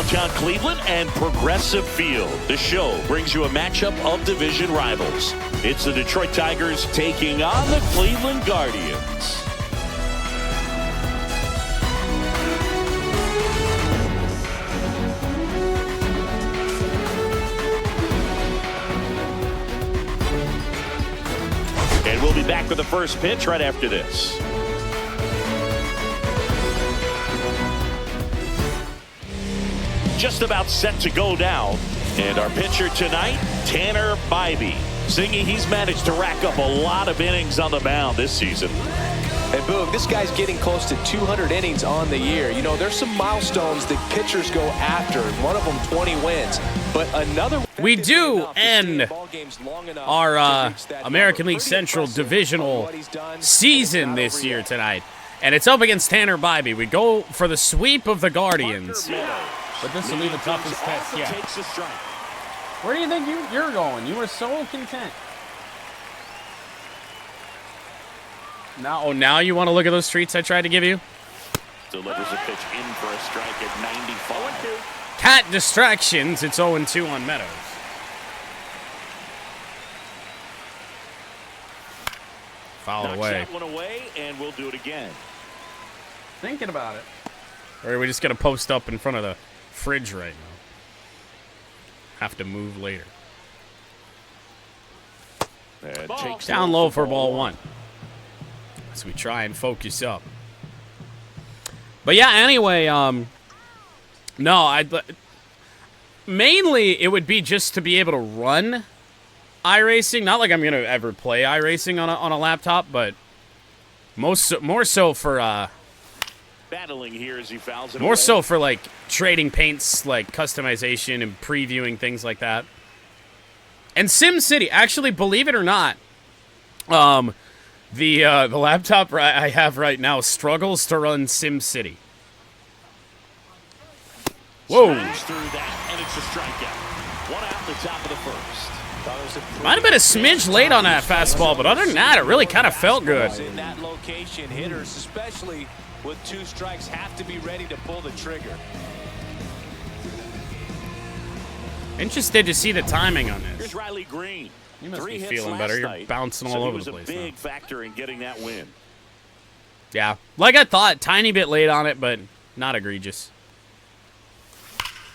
downtown Cleveland and Progressive Field. The show brings you a matchup of division rivals. It's the Detroit Tigers taking on the Cleveland Guardians. And we'll be back with the first pitch right after this. Just about set to go down. And our pitcher tonight, Tanner Bybee. Zingy, he's managed to rack up a lot of innings on the mound this season. And boom, this guy's getting close to 200 innings on the year. You know, there's some milestones that pitchers go after. One of them 20 wins. But another we do end our American League Central divisional season this year tonight. And it's up against Tanner Bybee. We go for the sweep of the Guardians. But this will be the toughest test yet. Where do you think you're going? You were so content. Now you want to look at those treats I tried to give you? Delivers a pitch in for a strike at 95. Cat distractions. It's 0-2 on Meadows. Foul away. That one away, and we'll do it again. Thinking about it. Or are we just going to post up in front of the fridge right now? Have to move later. Down low for ball one. As we try and focus up. But yeah, anyway, mainly it would be just to be able to run iRacing. Not like I'm going to ever play iRacing on a laptop, but more so for battling here as he fouls it more away. so for like trading paints, like customization and previewing things like that. And SimCity, actually, believe it or not, the laptop I have right now struggles to run SimCity. Whoa! Through that, and it's a strikeout. One out the top of the first. Might have been a smidge late on that fastball, but other than that, it really kind of felt good. In that location, hitters, especially with 2 strikes, have to be ready to pull the trigger. Interested to see the timing on this. Here's Riley Green. You must be feeling better. You're bouncing all over the place. He was a big factor in getting that win. Yeah, like I thought, tiny bit late on it, but not egregious.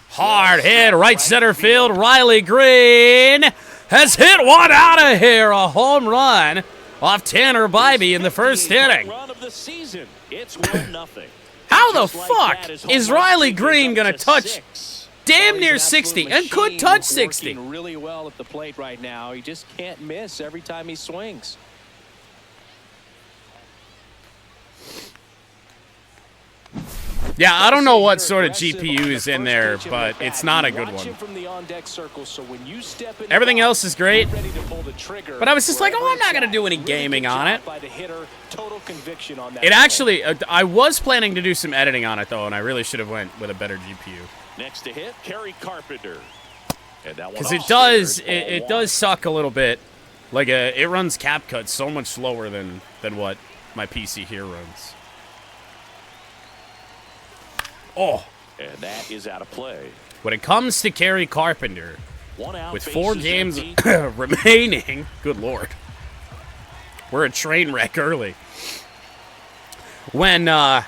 Hard hit, right center field. Riley Green has hit one out of here. A home run off Tanner Bybee in the first inning. Run of the season. It's 1-0. How the fuck is Riley Green going to touch damn near 60 and could touch 60? Really well at the plate right now. He just can't miss every time he swings. Yeah, I don't know what sort of GPU is in there, but it's not a good one. Everything else is great, but I was just like, oh, I'm not going to do any gaming on it. It actually, I was planning to do some editing on it, though, and I really should have went with a better GPU. Next to hit, Kerry Carpenter. Because it does suck a little bit. Like, it runs CapCut so much slower than what my PC here runs. Oh. And that is out of play. When it comes to Kerry Carpenter, with 4 games remaining, good Lord, we're a train wreck early. When, God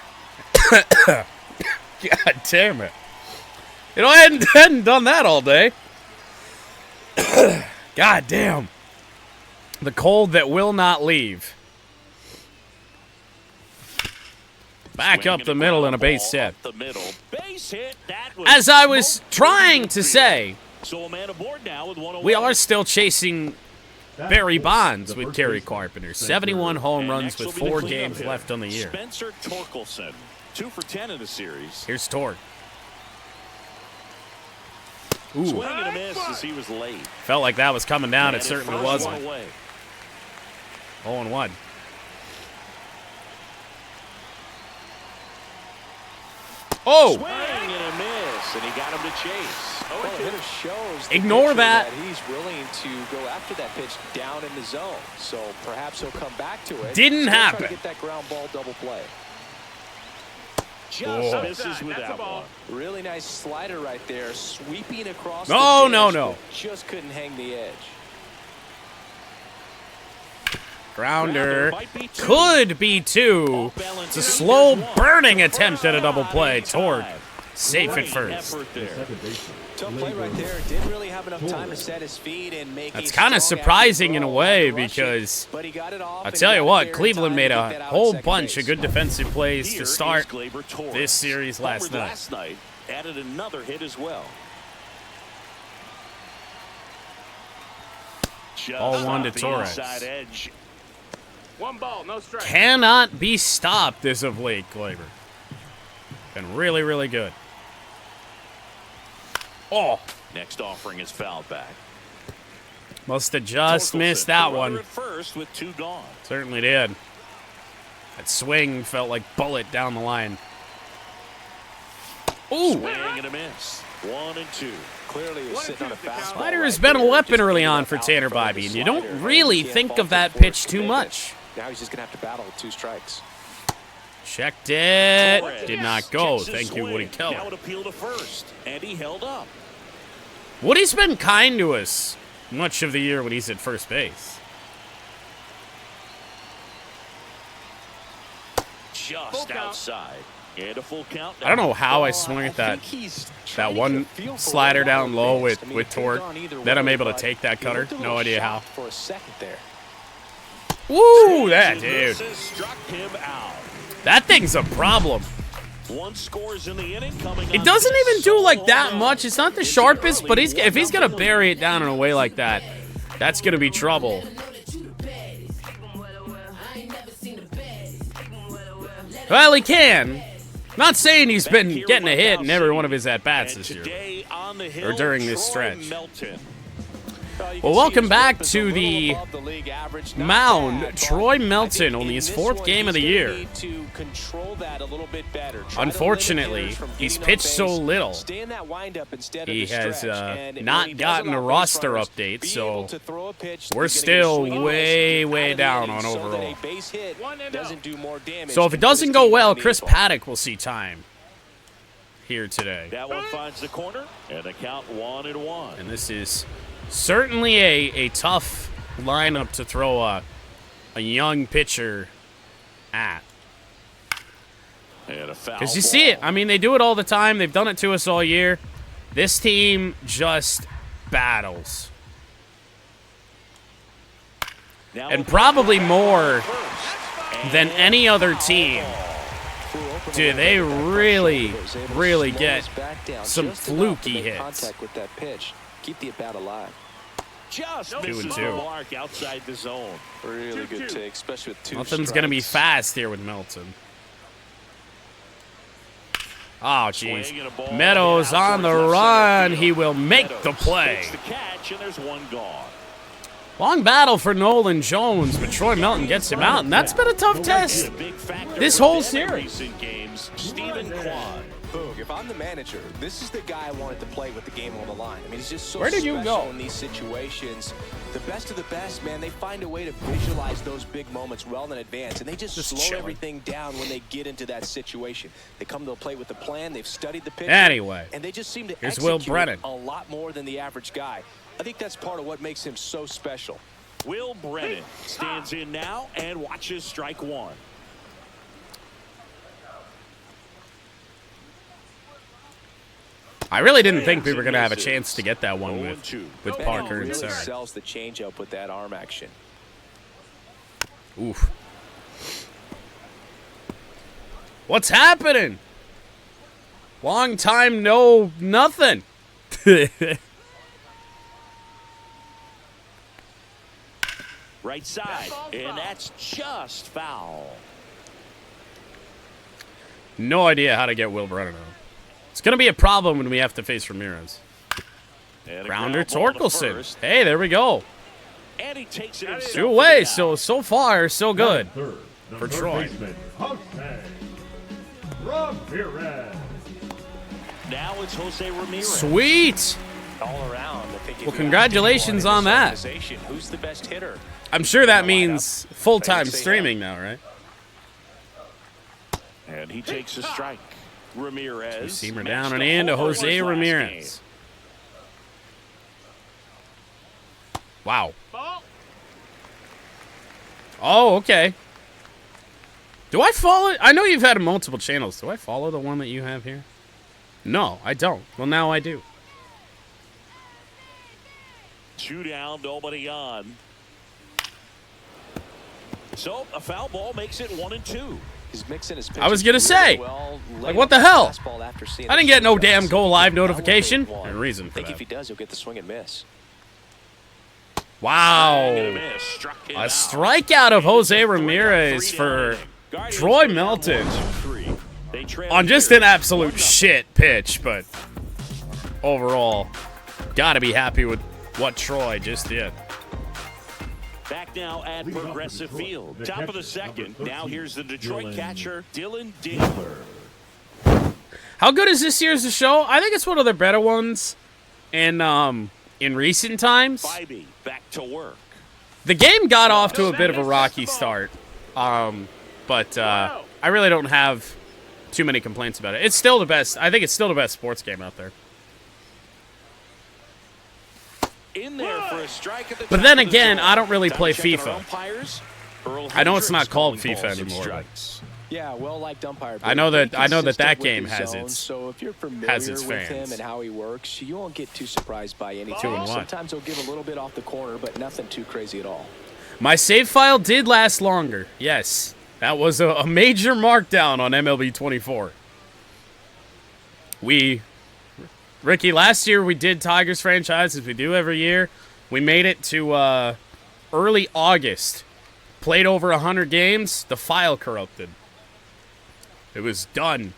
damn it. You know, I hadn't done that all day. God damn. The cold that will not leave. Back up the middle and a base hit. As I was trying to say, we are still chasing Barry Bonds with Kerry Carpenter. 71 home runs with 4 games left on the year. Spencer Torkelson, 2 for 10 in the series. Here's Tork. Ooh. Swing and a miss as he was late. Felt like that was coming down. It certainly wasn't. 0-1. Oh! Swing and a miss, and he got him to chase. Well, the hitter shows ignore that. He's willing to go after that pitch down in the zone. So perhaps he'll come back to it. Didn't happen. Get that ground ball double play. Just misses with that one. Really nice slider right there, sweeping across. No, the no, dish, no. but just couldn't hang the edge. Grounder could be two. It's a slow burning attempt at a double play. Torque safe at first. Tough play right there. Didn't really have enough time to set his feet and make. That's kind of surprising in a way because I'll tell you what, Cleveland made a whole bunch of good defensive plays to start this series last night. Added another hit as well. Ball one to Torres. Edge. One ball, no strike. Cannot be stopped as of late, Glaber. Been really, really good. Oh. Next offering is fouled back. Must have just missed that one. At first with two gone. Certainly did. That swing felt like bullet down the line. Ooh. Swing and a miss. 1 and 2. Clearly was sitting on a fastball. Slider has been a weapon early on for Tanner Bybee, and you don't really think of that pitch too much. Now he's just going to have to battle with 2 strikes. Checked it. Did not go. Thank you, Woody Keller. Now it appealed to first, and he held up. Woody's been kind to us much of the year when he's at first base. Just outside. And a full count. I don't know how I swung at that one slider down low with torque. Then I'm able to take that cutter. No idea how. For a second there. Woo, that dude. Struck him out. That thing's a problem. One scores in the inning coming. It doesn't even do like that much. It's not the sharpest, but if he's gonna bury it down in a way like that, that's gonna be trouble. Well, he can. Not saying he's been getting a hit in every one of his at-bats this year, or during this stretch. Well, welcome back to the mound. Troy Melton, only his 4th game of the year. Unfortunately, he's pitched so little. He has not gotten a roster update, so we're still way, way down on overall. So if it doesn't go well, Chris Paddock will see time here today. That one finds the corner, and the count 1-1. And this is certainly a tough lineup to throw a young pitcher at. Because you see it. I mean, they do it all the time. They've done it to us all year. This team just battles. And probably more than any other team. Dude, they really, really get some fluky hits. Keep the at-bat alive. Just 2 and 2. Mark outside the zone. Really good take, especially with 2 Nothing's going to be fast here with Melton. Oh, jeez. Meadows on the run. He will make the play. The catch, and there's one gone. Long battle for Nolan Jones, but Troy Melton gets him out, and that's been a tough test this whole series. Boog, if I'm the manager, this is the guy I wanted to play with the game on the line. I mean, he's just so Where did you special go? in these situations. The best of the best, man, they find a way to visualize those big moments well in advance, and they just slow chilling. everything down when they get into that situation. They come to the plate with a plan, they've studied the pitch, Anyway, and they just seem to here's Will execute Brennan. a lot more than the average guy. I think that's part of what makes him so special. Will Brennan stands in now and watches strike 1. I really didn't think we were going to have a chance to get that one with Parker and Really Sarah. sells the changeup with that arm action. Oof. What's happening? Long time no nothing. Right side, and that's just foul. No idea how to get Will Brennan out. It's going to be a problem when we have to face Ramirez. Grounder Torkelson. Hey, there we go. And he takes it 2 away, so far, so good for Troy. Now it's Jose Ramirez. Sweet. All around. I think Well, congratulations on that. Who's the best hitter? I'm sure that means full-time streaming now, right? And he takes a strike. Ramirez. Seamer down and into Jose Ramirez. Wow. Ball. Oh, okay. Do I follow? I know you've had multiple channels. Do I follow the one that you have here? No, I don't. Well, now I do. 2 down, nobody on. So a foul ball makes it 1-2. He's mixing his I was gonna say, like, what the hell? I didn't get no damn go live notification. There's a reason for I think that. if he does, he'll get the swing and miss. Wow. Struck him A out. strikeout of Jose Ramirez for Troy Melton on just an absolute shit pitch, but overall, gotta be happy with what Troy just did. Back now at Progressive Field. Top of the second. Now here's the Detroit catcher, Dylan Dingler. How good is this year's show? I think it's one of the better ones in recent times. Bybee back to work. The game got off to a bit of a rocky start, but I really don't have too many complaints about it. It's still the best. I think it's still the best sports game out there. In there for a strike at the But top then of the again, zone. I don't really play Time to check FIFA. our umpires. Earl I know it's not Hendricks called calling FIFA balls and anymore, strikes. Yeah, well, like umpire. I know that consistent that with game his has zone, its so if you're familiar has its with fans. him and how he works, you won't get too surprised by anything. 2-1. Sometimes he'll give a little bit off the corner, but nothing too crazy at all. My save file did last longer. Yes, that was a major markdown on MLB 24. Ricky, last year we did Tigers franchise, as we do every year. We made it to early August. Played over 100 games. The file corrupted. It was done.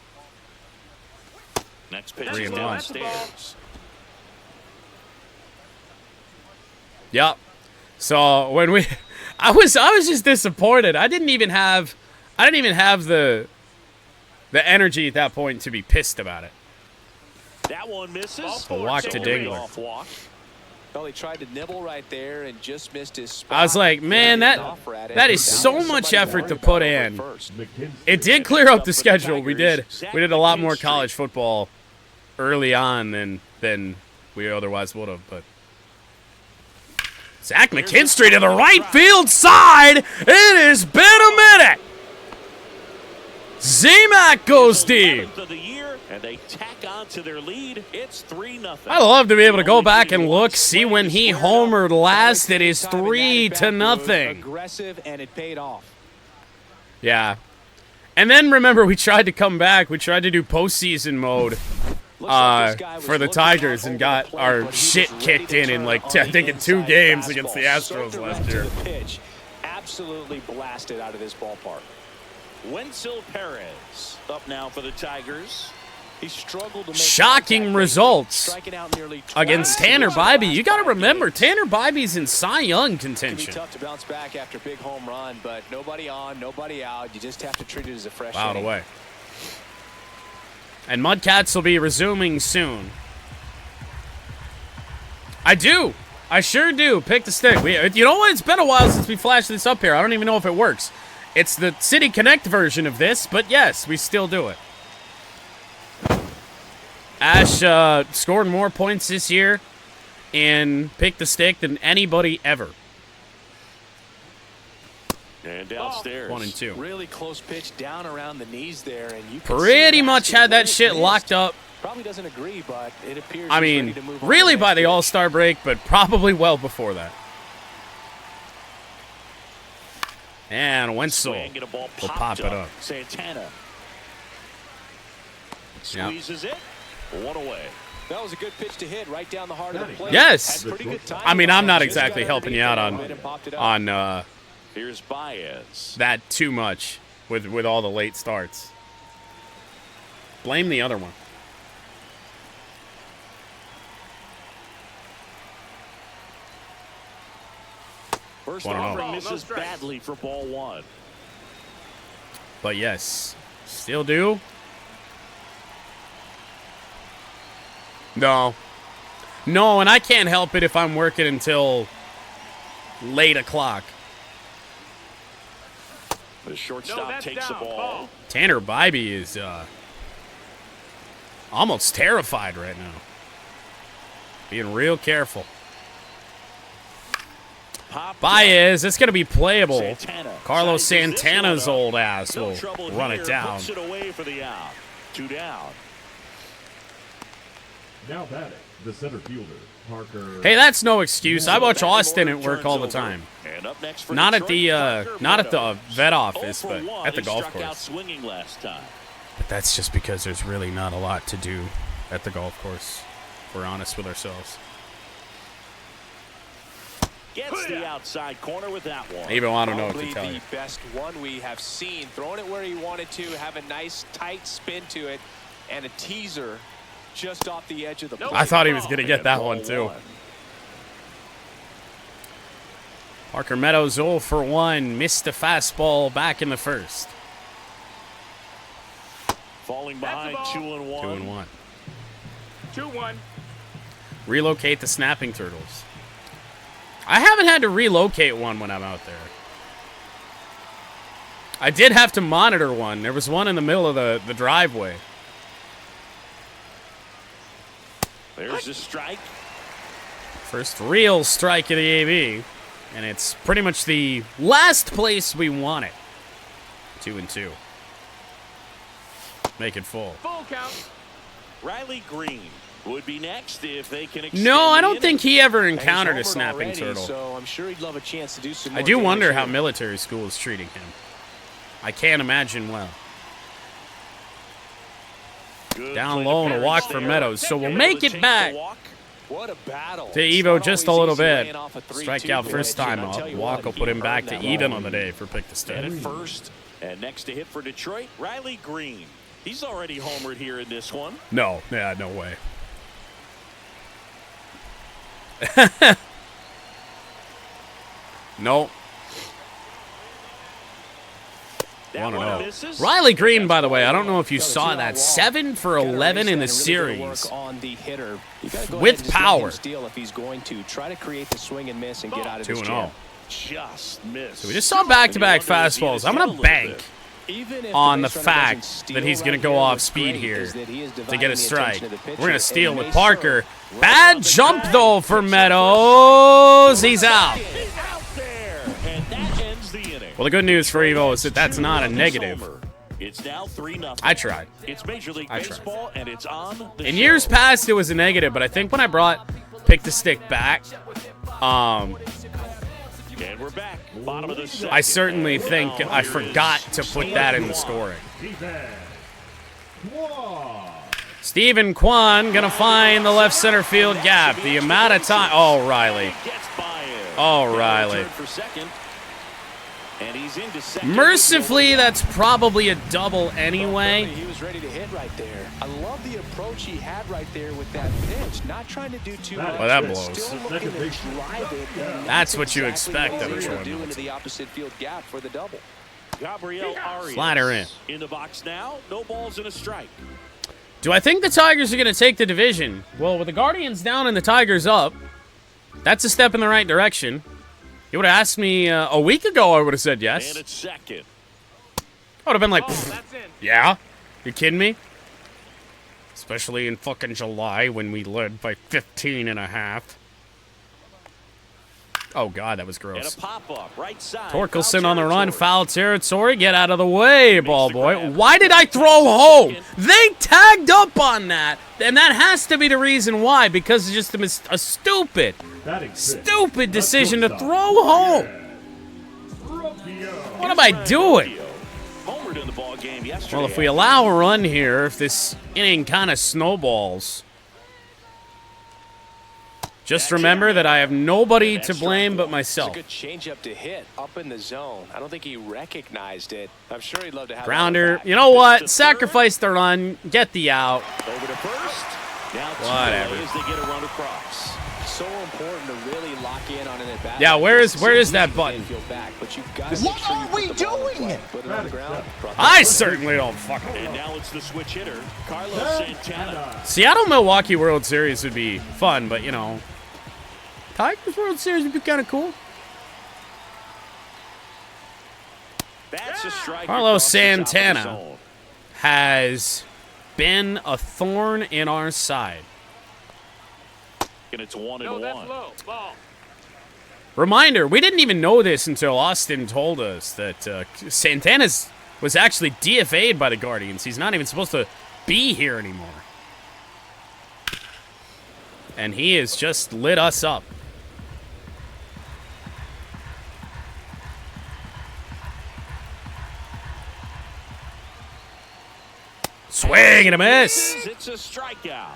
Next pitch 3-1. is downstairs. Yep. So when I was just disappointed. I didn't even have the energy at that point to be pissed about it. That one misses. A walk to So Dingler. off walk. Well, he tried to nibble right there and just missed his spot. I was like, man, that is so much effort to put in. It did clear up the schedule. We did a lot more college football early on than we otherwise would have. But Zach McKinstry to the right field side. It has been a minute. Z-Mac goes deep. Of the year, and they tack on to their lead. It's 3-0. I love to be able to go back and look, see when he homered last. It is 3-0. Aggressive, and it paid off. Yeah. And then remember, we tried to come back. We tried to do postseason mode for the Tigers and got our shit kicked in like I think in 2 games against the Astros last year. Pitch absolutely blasted out of this ballpark. Wenzel Perez up now for the Tigers. He struggled to make Shocking contact, results striking out nearly against twice Tanner in the Bybee. last You got to 5 remember, games. Tanner Bybee's in Cy Young It can be contention. tough to bounce back after a big home run, but nobody on, nobody out. You just have to treat it as a fresh Fouled inning. away. And Mudcats will be resuming soon. I do. I sure do. Pick the stick. You know what? It's been a while since we flashed this up here. I don't even know if it works. It's the City Connect version of this, but yes, we still do it. Ash scored more points this year in Pick the Stick than anybody ever. And downstairs. 1-2. Really close pitch down around the knees there, and you can Pretty see much Ash had that is shit pissed. locked up. Probably doesn't agree, but it appears I he's mean, ready to move on really to the by next the pitch. All-Star break, but probably well before that. And Wenzel Swing and a ball will popped pop it up. Santana squeezes it. 1 away. That was a good pitch to hit right down the heart of the plate. Yes. Had pretty good timing I mean, I'm on not it. exactly Just got helping you out underneath it and popped it up. on Here's Baez. that too much with all the late starts. Blame the other one. First 1-0. offering No misses strikes. badly for ball 1. But yes, still do. No, and I can't help it if I'm working until late o'clock. The shortstop No, that's takes down. the ball. Ball. Tanner Bybee is Almost terrified right now. Being real careful. Baez, it's going to be playable. Carlos Santana's old ass will run it down. Puts it away for the out. 2 down. Now batting, the center fielder, Parker. Hey, that's no excuse. I watch Austin at work all the time. Not at the vet office, but at the golf course. But that's just because there's really not a lot to do at the golf course. If we're honest with ourselves. Gets the outside corner with that one. Even I don't know what to tell you. The best one we have seen. Throwing it where he wanted to, have a nice tight spin to it, and a teaser just off the edge of the plate. I thought he was going to get that one too. Parker Meadows 0 for 1. Missed a fastball back in the first. Falling behind 2-1. 2-1. 2-1. Relocate the snapping turtles. I haven't had to relocate one when I'm out there. I did have to monitor one. There was one in the middle of the driveway. There's a strike. First real strike of the AB. And it's pretty much the last place we want it. 2-2. Make it full. Full count. Riley Green would be next if they can extend. No, I don't the think he ever encountered a He's homered snapping already, turtle. So I'm sure he'd love a chance to do some I more do wonder damage how here. military school is treating him. I can't imagine well. Good Down play low to and a walk for Parrish Meadows, there. so we'll Able make to it take back. the walk. What a battle. To It's Evo not just a always little easy bit. laying off a 3-2 Strike out first pitch, and time I tell up. you Walk what, will he put him back earned to that even ball. on the day for pick to And at stand. first, and next to hit for Detroit, Riley Green. He's already homered here in this one. No, yeah, no way. Nope. That 1-0. one misses. Riley Green, by the way, I don't know if you saw that. 7 for 11 in the series. On the hitter. You gotta go With ahead and just let power. him steal if he's going to try to create the swing and miss and get out of this 2-0. jam. Just missed. So we just saw back-to-back fastballs. I'm going to bank Even if on the base runner doesn't fact steal that he's going right to go here, off what's speed great here is that he is to dividing get a the strike. attention of the We're going to pitcher, steal and with they Parker. serve Bad jump, though, for Meadows. He's out. He's out there, and that ends the inning. Well, the good news for Evo is that that's not a negative. It's now 3-0. I tried. It's Major League I tried. Baseball, and it's on the In show. years past, it was a negative, but I think when I brought Pick the Stick back, And we're back. Bottom of the second. I certainly think Now I here forgot is to put that in the Stephen scoring. Kwan. Stephen Kwan gonna find the left center field gap. The amount of time. Oh, Riley. Gets by him. Oh, And Riley. return for second. And he's into second. Mercifully, that's probably a double anyway. He was ready to hit right there. I love the approach he had right there with that pitch. Not trying to do too much. Well, that but blows. Still looking to drive it. And That's what you exactly expect what of a he was Troy doing Melton. into the opposite field gap for the double. Gabriel Arias. Slider in. In the box now. No balls and a strike. Do I think the Tigers are going to take the division? Well, with the Guardians down and the Tigers up, that's a step in the right direction. You would have asked me a week ago, I would have said yes. And it's second. I would have been like, Oh, "Pfft, that's in. yeah? You kidding me? Especially in fucking July when we led by 15 and a half. Oh, God, that was And gross. a pop-up right side. Torkelson Foul on the run, territory. foul territory. Get out of the way, ball the boy. grab. Why did I throw home? They tagged up on that, and that has to be the reason why, because it's just a stupid decision to throw home. What am I doing? Homered in the ball game yesterday. Well, if we allow a run here, if this inning kind of snowballs, just remember that I have nobody to blame but It's a myself. good changeup to hit up in the zone. I don't think he recognized it. I'm sure he'd love to have Grounder. that one back. You know what? Sacrifice the run. Get the out. Over to first. Now Whatever. as they get a run across. So important to really lock in on an at-bat. Yeah, where is that button? Back, but you've got to make sure you put the ball in play. Put it on the ground. I certainly don't fucking. And now it's the switch hitter, Carlos Santana. Seattle-Milwaukee World Series would be fun, but, you know, Tigers World Series would be kind of cool. That's a strike. Carlos across the top of the Santana zone. has been a thorn in our side. And it's 1-1. No, that's low. Ball. Reminder, we didn't even know this until Austin told us that Santana was actually DFA'd by the Guardians. He's not even supposed to be here anymore. And he has just lit us up. Swing and a miss. It's a strikeout.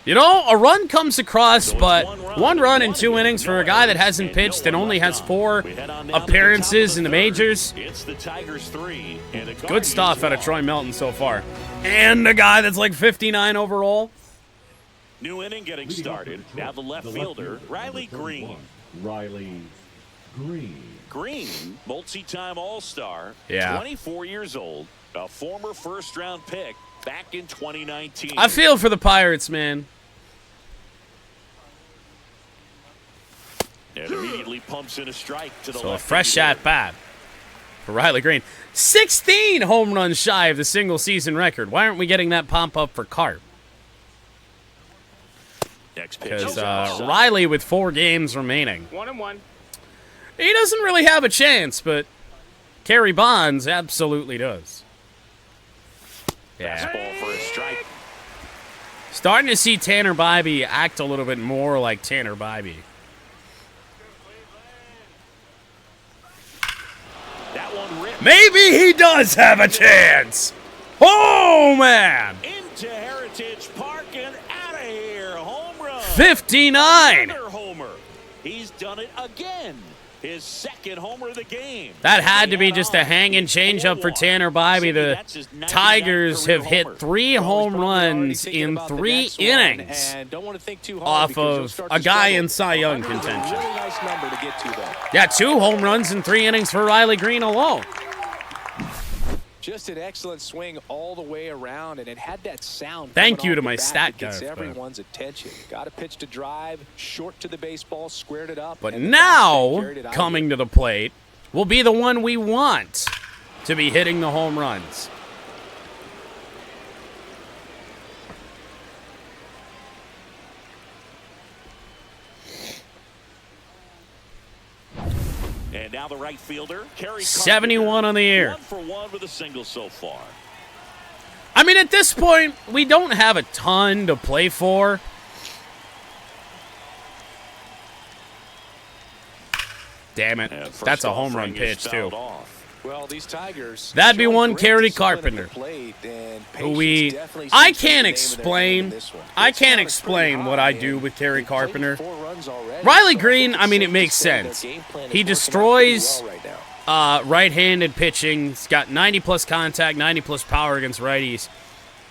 You know, a run comes across, but 1 run in 2 innings for a guy that hasn't pitched and only has 4 appearances in the majors. It's the Tigers 3. Good stuff out of Troy Melton so far. And a guy that's like 59 overall. New inning getting started. Now the left fielder, Riley Green. Riley Green. Green, multi-time All-Star, Yeah. 24 years old, a former first-round pick back in 2019. I feel for the Pirates, man. And immediately pumps in a strike to the So a left fresh fielder. at-bat for Riley Green. 16 home runs shy of the single-season record. Why aren't we getting that pump-up for Carp? Next pitch Because is outside. Riley with 4 games remaining. 1-1. He doesn't really have a chance, but Kerry Bonds absolutely does. Yeah. Fastball for a strike. Starting to see Tanner Bybee act a little bit more like Tanner Bybee. That one ripped Maybe he does have a chance. Oh, man. into Heritage Park and out of here. Home run. 59. Another homer. He's done it again. His second homer of the game. That had to be just a hanging changeup for Tanner Bybee. The Tigers have hit 3 home runs in 3 innings off of a guy in Cy Young contention. Really nice number to get to, though. Yeah, 2 home runs in 3 innings for Riley Green alone. Just an excellent swing all the way around, and it had that sound. Thank coming you off to the my bat stat that gets guy for that. everyone's attention. Got a pitch to drive, short to the baseball, squared it up. But and the now, batsman carried it out. coming to the plate, will be the one we want to be hitting the home runs. And now the right fielder, Kerry 71 on the year. 1 for 1 with a single so far. I mean, at this point, we don't have a ton to play for. Damn it. And first That's a home run offering is pitch, too. fouled off. Well, these Tigers. That'd be showing one great Kerry discipline at the Carpenter, plate, and who patience definitely I seems to be can't the name of their game explain. in this one. I It's can't down, it's explain pretty what high, I do and with Kerry they've played Carpenter. 4 runs already, Riley so Green, I mean, it safe makes to say their sense. game plan is He working out destroys pretty well right now. right-handed pitching. He's got 90-plus contact, 90-plus power against righties.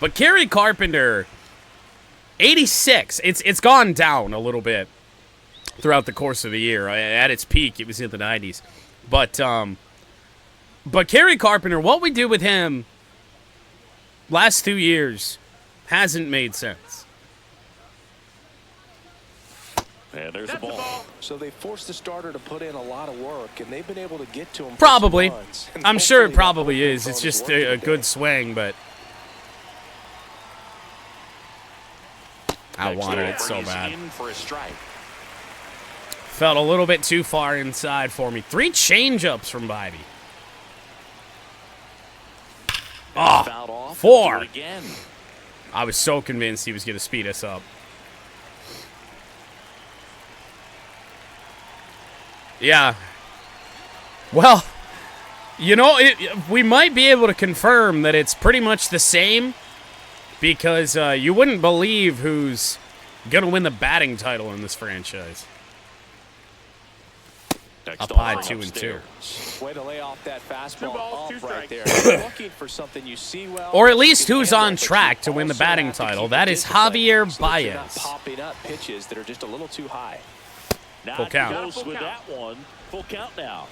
But Kerry Carpenter, 86. It's gone down a little bit throughout the course of the year. At its peak, it was in the 90s. But Kerry Carpenter, what we do with him last 2 years hasn't made sense. And there's the That's the ball. ball. So they forced the starter to put in a lot of work, and they've been able to get to him. for Probably. some runs. And I'm sure it hopefully probably that is. It's bonus just working a today. good swing, but I Next wanted it offering so is bad. in for a strike. Felt a little bit too far inside for me. 3 changeups from Bybee. Fouled Oh, off. 4. Do it again. I was so convinced he was going to speed us up. Yeah. Well, you know, we might be able to confirm that it's pretty much the same because you wouldn't believe who's going to win the batting title in this franchise. Next Up high, offering 2 and 2. upstairs. Way to lay off that 2 fastball balls, 2 off right there. strikes. You're looking for something you see well. Or at least you can who's handle, on but you track to win the also batting have to title. keep That it is disciplined Javier so that you're not Baez. popping up pitches that are just a little too high. Not Full count. close Full with count. that one. Full count now.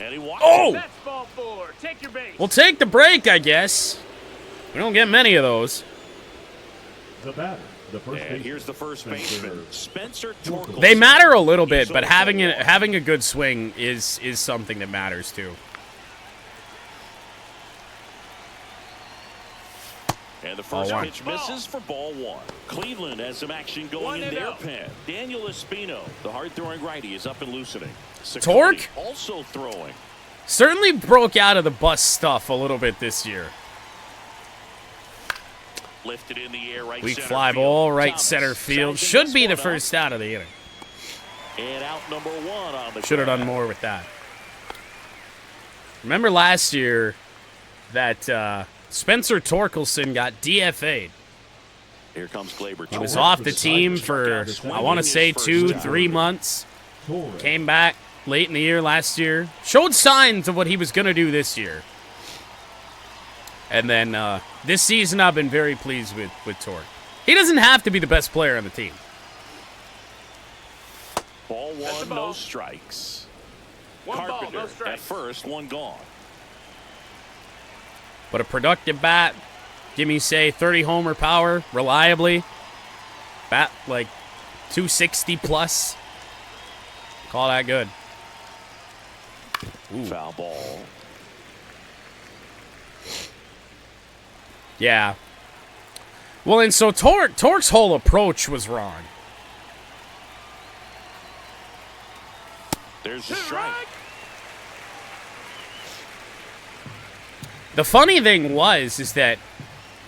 And he walks. Oh! That's ball 4. Take your base. We'll take the break, I guess. We don't get many of those. The batter The first And baseman, here's the first baseman, Spencer Torkelson. They matter a little bit, but having a good swing is something that matters too. And the first Ball pitch misses for ball one. Cleveland has some action going in their pen. Daniel Espino, the hard-throwing righty, is up and loosening. Torque also throwing. certainly broke out of the bus stuff a little bit this year. Lifted in the air, right Weak center fly field. ball, right Thomas center field. sizing Should this be the one up. first out of the inning. And out number one on the Should have done ground. more with that. Remember last year that Spencer Torkelson got DFA'd. Here comes Glaber. He was off the team for, I want to say, 2-3 months. Torres. Came back late in the year last year. Showed signs of what he was going to do this year. And then this season, I've been very pleased with Torque. He doesn't have to be the best player on the team. Ball one, no strikes. One ball, Carpenter no at strikes. first, one gone. But a productive bat. Give me, say, 30 homer power reliably. Bat like 260 plus. Call that good. Ooh. Foul ball. Yeah. Well, and so Torque's whole approach was wrong. There's the strike. The funny thing is that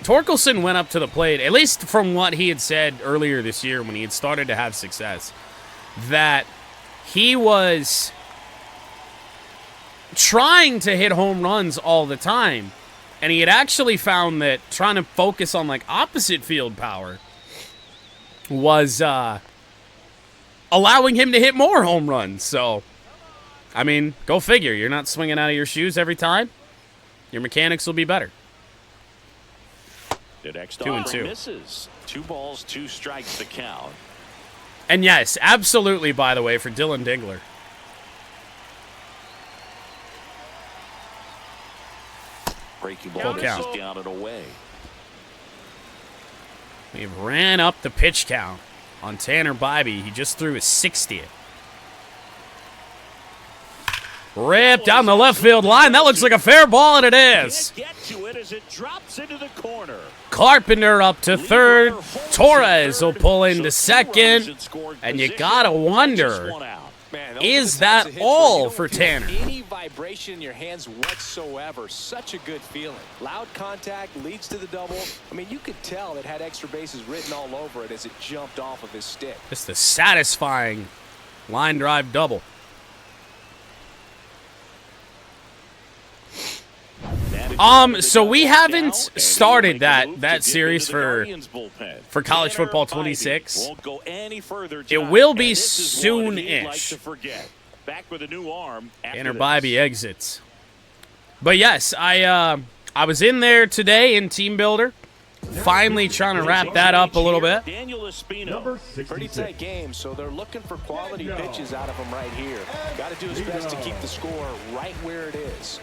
Torkelson went up to the plate, at least from what he had said earlier this year when he had started to have success, that he was trying to hit home runs all the time. And he had actually found that trying to focus on, like, opposite field power was allowing him to hit more home runs. So, I mean, go figure. You're not swinging out of your shoes every time. Your mechanics will be better. The next 2-2. misses. 2 balls, 2 strikes to count. And yes, absolutely, by the way, for Dylan Dingler. Breaking Full ball count. misses down and away. We've ran up the pitch count on Tanner Bybee. He just threw his 60th. Ripped down the left field line. That looks like a fair ball, and it is. Can't get to it as it drops into the corner. Carpenter up to third. Torres will pull into second. And you gotta wonder, Man, those is are the types that of hits all where you for don't feel Tanner? Any vibration in your hands whatsoever. Such a good feeling. Loud contact leads to the double. I mean, you could tell it had extra bases written all over it as it jumped off of his stick. Just a satisfying line drive double. So we haven't started that series for College Football 26. It will be soon-ish. Tanner Bybee exits. But yes, I was in there today in Team Builder, finally trying to wrap that up a little bit. Number Pretty 66. tight game, so they're looking for quality pitches out of him right here. Got to do his best to keep the score right where it is.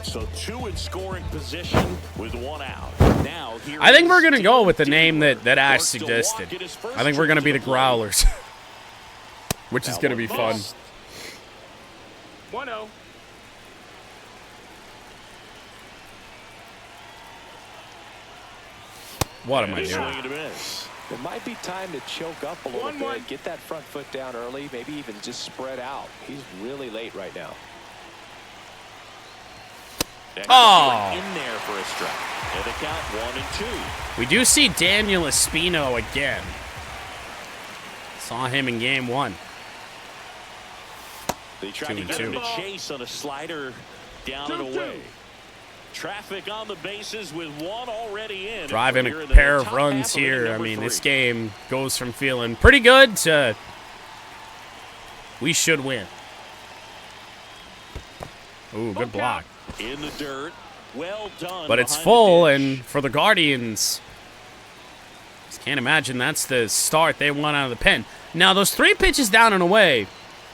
So 2 in scoring position with 1 out. Now here I think is we're going to go with the Dylan name that Dingler. Ash Works to suggested. walk at his first I think we're going to be the trip to plate. Growlers, which is going to be fun. 1-0. What am I Swing doing? and a miss. It might be time to choke up a little 1-1. bit, get that front foot down early, maybe even just spread out. He's really late right now. Oh. In there for a strike. And the count 1-2. We do see Daniel Espino again. Saw him in game 1. They try to 2-2. get him to chase on a slider down and 2-2. away. Traffic on the bases with 1 already in. Driving Here a in the pair of top runs half of inning here. I number mean, 3. this game goes from feeling pretty good to we should win. Ooh, good block. In the dirt. Well done. But it's behind full, the dish. and for the Guardians, just can't imagine that's the start they want out of the pen. Now, those 3 pitches down and away,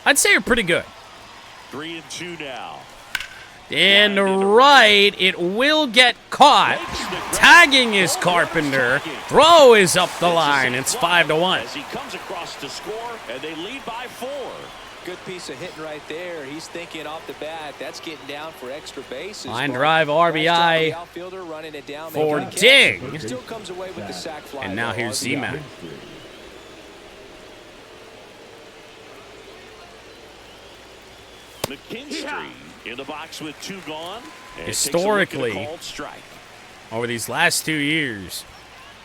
I'd say are pretty good. 3-2 now. And right, it will get caught. Tagging is Carpenter. Throw is up the line. It's 5-1. As he comes across to score, and they lead by 4. Good piece of hitting right there. He's thinking off the bat. That's getting down for extra bases. Line drive RBI for Ding. Still comes away with the sac fly. And now here's Z-Mac. McKinstry in the box with 2 gone. Historically, over these last 2 years,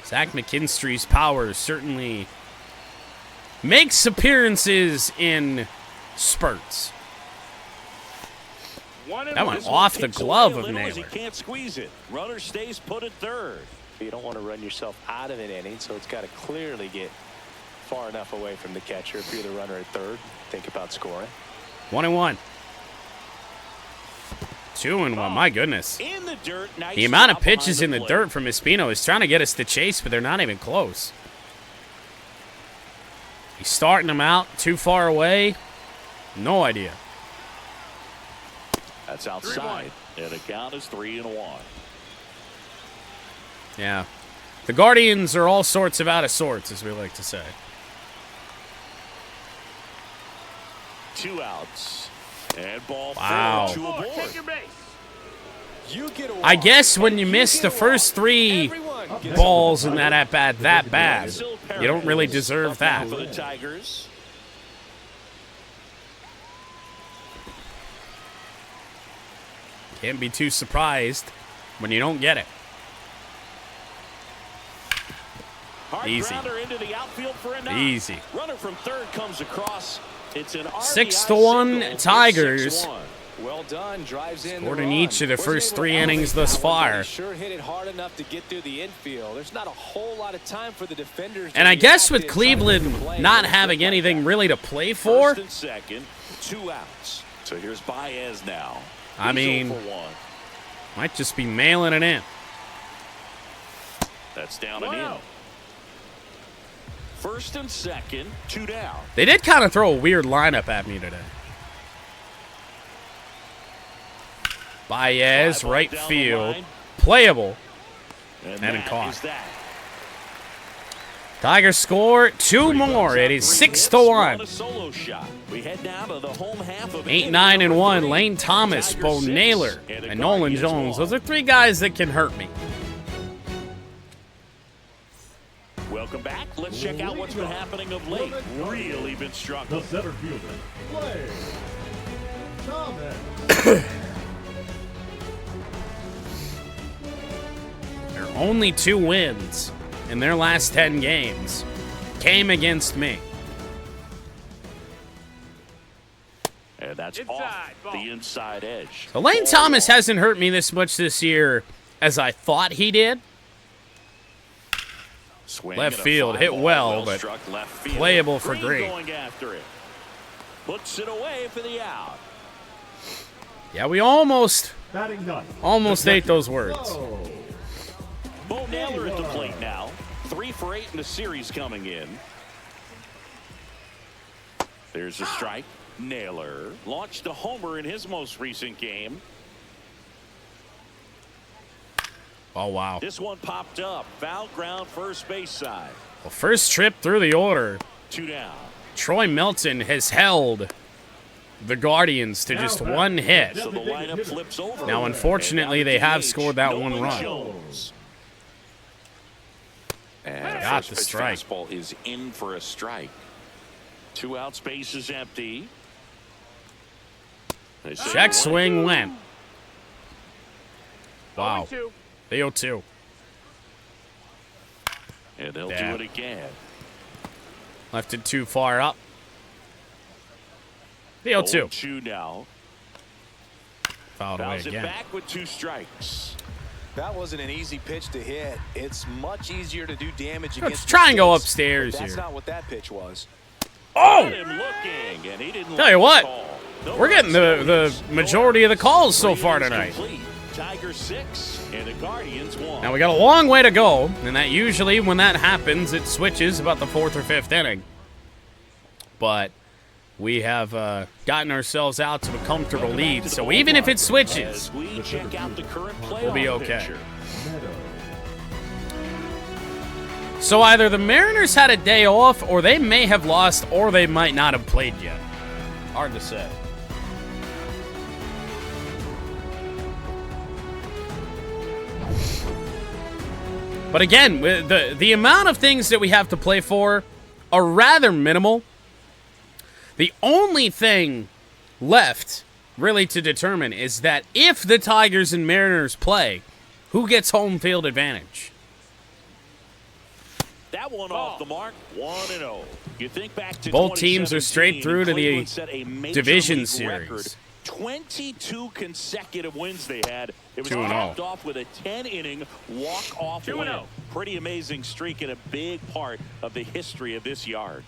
Zach McKinstry's power certainly makes appearances in spurts. That went off the glove of Naylor. He can't squeeze it. Runner stays put at third. You don't want to run yourself out of an inning, so it's got to clearly get far enough away from the catcher. If you're the runner at third, think about scoring. 1-1. 2-1. My goodness. In the dirt, nice The amount of stop behind pitches in the plate. dirt from Espino is trying to get us to chase, but they're not even close. He's starting them out too far away. No idea. That's outside. And the count is 3-1. Yeah. The Guardians are all sorts of out of sorts, as we like to say. 2 outs. And ball Wow. 4 to a Take board. your base. I guess when you miss the first 3 balls in that at-bat that bad, you don't really deserve that. For the Tigers. Can't be too surprised when you don't get it. Hard Easy. grounder into the outfield for a knock. Easy. Runner from third comes across. It's an RBI 6-1 single. Tigers. 6-1. Well done, drives in. Scored in each of the first 3 innings thus far. Sure hit it hard enough to get through the infield. There's not a whole lot of time for the defenders. And I guess with Cleveland not having anything really to play for, First and second, 2 outs. So here's Baez now. I mean, He's 0 for 1. might just be mailing it in. That's down and in. First and second, 2 down. They did kind of throw a weird lineup at me today. Baez, right field, playable, and that caught. is that. Tigers score 2 more. It is 6-1. A solo shot. We head down to the home half of 8-9-1. Lane Thomas, Bo Naylor, and Nolan Jones. Those are 3 guys that can hurt me. Welcome back. Let's check out what's been happening of late. Really been The struggling. center fielder, play. Thomas. Their only 2 wins in their last 10 games came against me. And that's Inside, off ball. the inside edge. So Lane Thomas hasn't hurt me this much this year as I thought he did. Swing Left and a field, fly hit ball, well, but struck left field. playable for Green. Going after it. Puts it away for the out. Yeah, we almost Batting ninth. ate those words. Oh. Bo Naylor at the plate now. 3 for 8 in the series coming in. There's a strike. Naylor launched a homer in his most recent game. Oh, wow. This one popped up. Foul ground first base side. Well, first trip through the order, 2 down. Troy Melton has held the Guardians to just 1 hit. So the lineup flips over. Now, unfortunately, they have scored that 1 run. Jones. And Got first the pitch strike. fastball is in for a strike. 2 outs, base is empty. They say Check one. swing went. Wow. 0-2. The 0-2. And they'll Yeah. do it again. Left it too far up. The 0-2. 0-2 now. Fouled away Fouls it again. back with 2 strikes. That wasn't an easy pitch to hit. It's much easier to do damage Let's against try and go mistakes, upstairs but that's here. not what that pitch was. Oh! Him looking, and he didn't Tell you like what, the call. No we're getting the majority of the calls so far tonight. Complete. Tigers 6 and the Guardians 1. Now, we got a long way to go, and that usually, when that happens, it switches about the 4th or 5th inning. But we have gotten ourselves out to a comfortable lead. So even if it switches, As we check out the current we'll be playoff okay. picture. So either the Mariners had a day off, or they may have lost, or they might not have played yet. Hard to say. But again, the amount of things that we have to play for are rather minimal. The only thing left, really, to determine is that if the Tigers and Mariners play, who gets home field advantage? That one off the mark, 1-0. You think back to Both teams are straight 2017, through to the Cleveland set a major division league series. record. 22 consecutive wins they had. It was 2-0. capped off with a 10-inning walk-off 2-0. win. Pretty amazing streak and a big part of the history of this yard.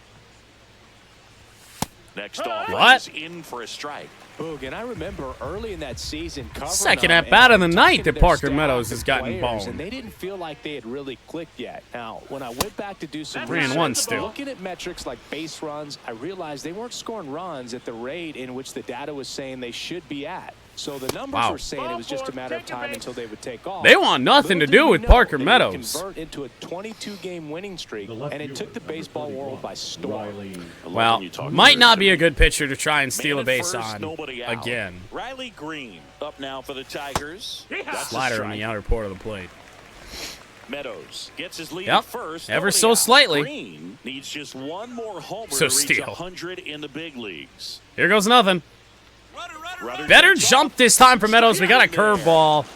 Next off What? is in for a strike. Boog, and I remember early in that season covering Second them at bat of the and night talking that to Parker their Meadows staff has and gotten players, boned. and they didn't feel like they had really clicked yet. Now, when I went back to do some 3-1 still. looking at metrics like base runs, I realized they weren't scoring runs at the rate in which the data was saying they should be at. So the numbers Wow. were saying it was just a matter of time until they would take off. They want nothing to do with Parker Meadows. Convert into a 22-game winning streak, The left and it took fielder, the baseball number world 31, by storm. Riley. Well, might not be a good pitcher to try and steal a Man at base first, on nobody out. again. Riley Green up now for the Tigers. That's a Slider on strike. the outer part of the plate. Meadows gets his lead Yep, at first. ever nobody so out. slightly. Green needs just one more homer So to reach steal. 100 in the big leagues. Here goes nothing. Rudder Better takes jump off. this time for Meadows. We got a curveball.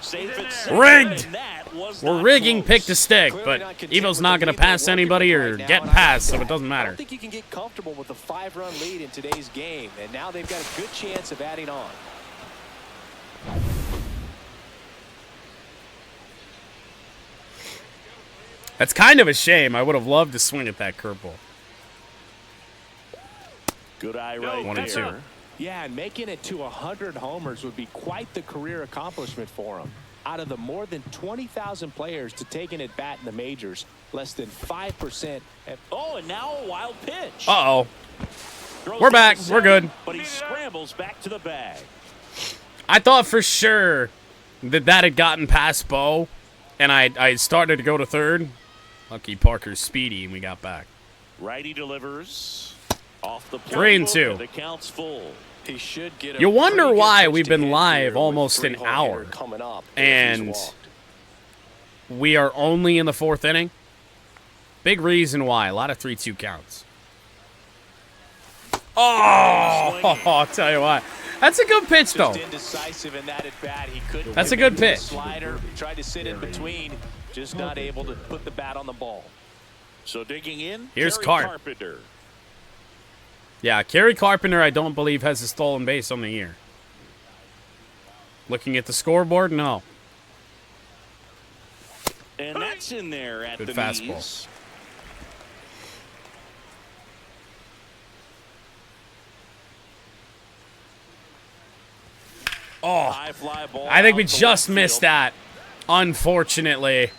Safe at Rigged. second, and that was We're not rigging close. pick to stick, Clearly but not content Evo's with not the going to lead they're pass working anybody with or right now, get and past, so I it doesn't I matter. don't think you can get comfortable with a 5-run lead in today's game, and now they've got a good chance of adding on. That's kind of a shame. I would have loved to swing at that curveball. Good eye right 1 and there. 2. Yeah, and making it to 100 homers would be quite the career accomplishment for him. Out of the more than 20,000 players to take an at-bat in the majors, less than 5% have... Oh, and now a wild pitch. Uh-oh. Throws We're to back. the We're second, good. But he scrambles back to the bag. I thought for sure that had gotten past Bo, and I started to go to third. Lucky Parker's speedy, and we got back. Righty delivers. Off the plate. 3 and 2. The count's full. He should get a You wonder pretty good why pitch we've to been hit live here with almost 3 an home hour, hitter coming up if and he's walked. we are only in the 4th inning. Big reason why. A lot of 3-2 counts. Oh, I'll tell you what. That's a good pitch, though. Just indecisive in that at bat. He couldn't. That's a get good into the pitch. Slider, tried to sit in between, just not able to put the bat on the ball. So digging in. Here's Kerry Carp. Carpenter. Yeah, Kerry Carpenter, I don't believe, has a stolen base on the year. Looking at the scoreboard, no. And that's in there at Good the fastball. knees. Oh, High fly ball I think we out to just left missed field. that, unfortunately.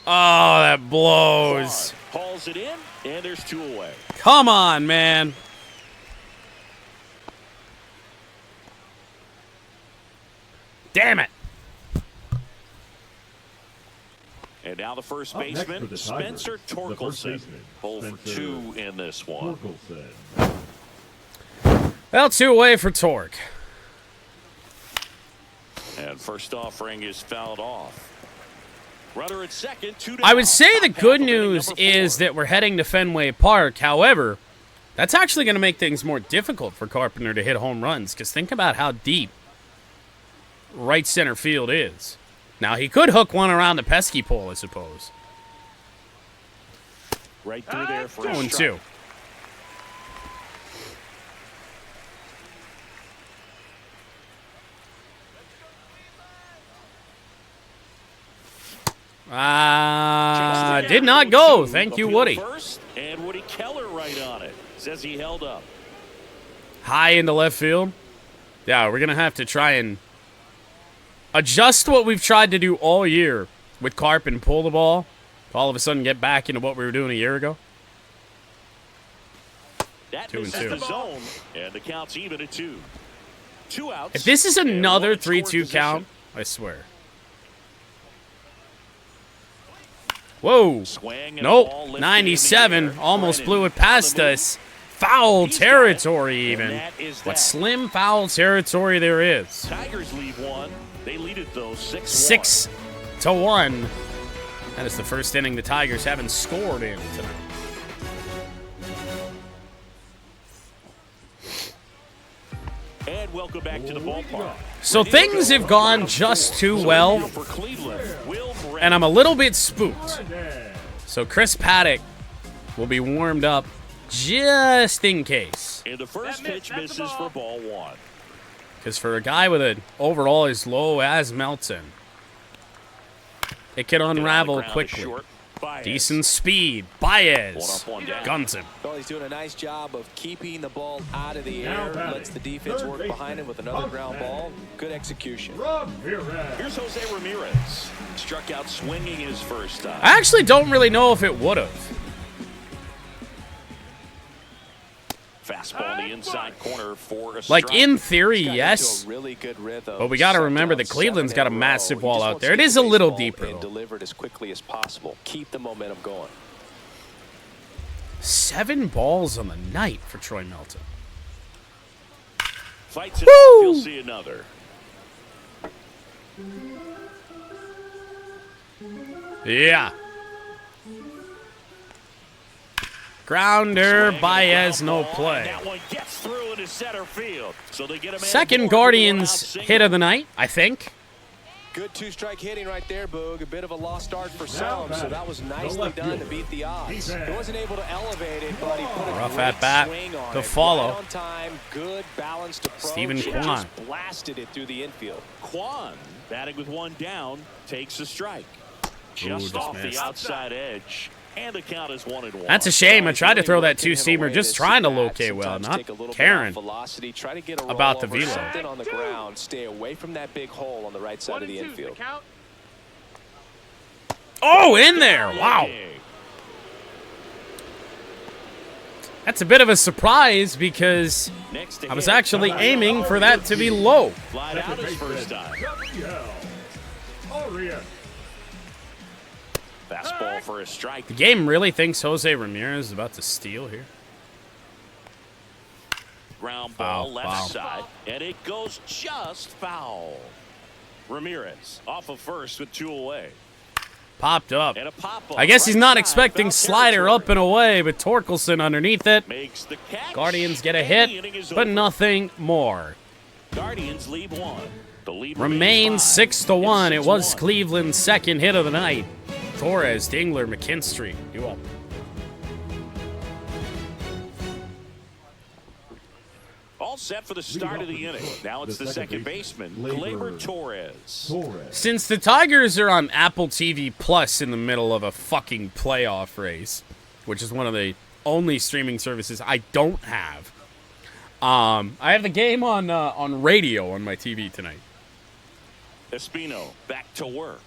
Oh, that blows. Clark hauls it in, and there's 2 away. Come on, man. Damn it. And now the first Up next baseman, for the Tigers, Spencer the first Torkelson. baseman, 0 for Spencer 2 in this one. Torkelson. Well, 2 away for Torque. And first offering is fouled off. Rudder at second, 2 down. I would say the Top good half of inning news number is 4. that we're heading to Fenway Park. However, that's actually going to make things more difficult for Carpenter to hit home runs, because think about how deep right center field is. Now, he could hook one around the pesky pole, I suppose. Right through there for 0 a and strike. 2. Did not go. Thank you, Appeal Woody. First, and Woody Keller right on it. Says he held up. High into left field. Yeah, we're going to have to try and adjust what we've tried to do all year with Carp and pull the ball. All of a sudden get back into what we were doing a year ago. That 2-2. misses the zone, and the count's even at 2. 2 outs. If this is another and 3-2 count, I swear. Whoa. Swing and Nope. ball lifted 97. in the air. Almost Brennan blew it on the past move. us. Foul He's territory, got it. And even. that is What that. slim foul territory there is. Tigers lead 1. They lead it though 6-1. 6-1. That is the first inning the Tigers haven't scored in tonight. And welcome back to the ballpark. So things have gone just too well, For Cleveland, Will Brennan. and I'm a little bit spooked. So Chris Paddock will be warmed up just in case. And the first That pitch that's the misses ball. for ball 1. Because for a guy with an overall as low as Melton, it can unravel Ground is quickly. short. Baez. Decent speed. One Baez up, one down. guns him. Well, he's doing a nice job of keeping the ball out of the Now air. batting, Lets the defense third work baseman, behind him with another ground Melton. ball. Good execution. Ramirez. Here's Jose Ramirez. Struck out swinging his first time. I actually don't really know if it would have. Fastball in the inside corner for a Like, strike. in theory, Got into yes. a really good rhythm. But we got to Set remember down that Cleveland's 7 got a in row. massive He wall just out wants there. to It get is the a little baseball deeper, and though. deliver it as quickly as possible. Keep the momentum going. 7 balls on the night for Troy Melton. Fights it off, you'll see another. Yeah. Grounder, Swing, Baez, ground no ball, play. and that one gets through into center field. So they get a man Second aboard, Guardians one out hit of the night, I think. Good two-strike hitting right there, Boog. A bit of a lost start for some, so that was nicely left done to fielder. beat the odds. Defense. He wasn't able to elevate it, but he put a Rough great at bat swing on to it. follow. Right on time, good balanced approach. Stephen and Kwan. just blasted it through the infield. Kwan, batting with one down, takes a strike. Just just off missed. the outside edge. And the count is 1-1. That's a shame. I tried to throw that Working him two-seamer away just this trying to at-bat. locate well, Sometimes not take a little bit caring off velocity. Try to get a about the rollover, velo. something on the ground. Stay away from that big hole on the right side of the 1-2, infield. count. Oh, in there. Wow. That's a bit of a surprise because Next to I was hit, actually aiming for that to be low. flied out his first time. Fastball for a strike. The game really thinks Jose Ramirez is about to steal here. Ground ball Foul, left foul. side, and it goes just foul. Ramirez off of first with 2 away. Popped up. And a pop-up I guess he's right not side, expecting foul slider territory. up and away, but Torkelson underneath it. Makes the catch. Guardians get a and hit, the inning is but over. nothing more. Guardians lead 1. The lead Remains 6-1. It It's was 6-1. Cleveland's second hit of the night. Torres, Dingler, McKinstry. You up? All set for the start of the inning. Now it's the second baseman, Gleyber Torres. Since the Tigers are on Apple TV Plus in the middle of a fucking playoff race, which is one of the only streaming services I don't have, I have the game on radio on my TV tonight. Espino back to work.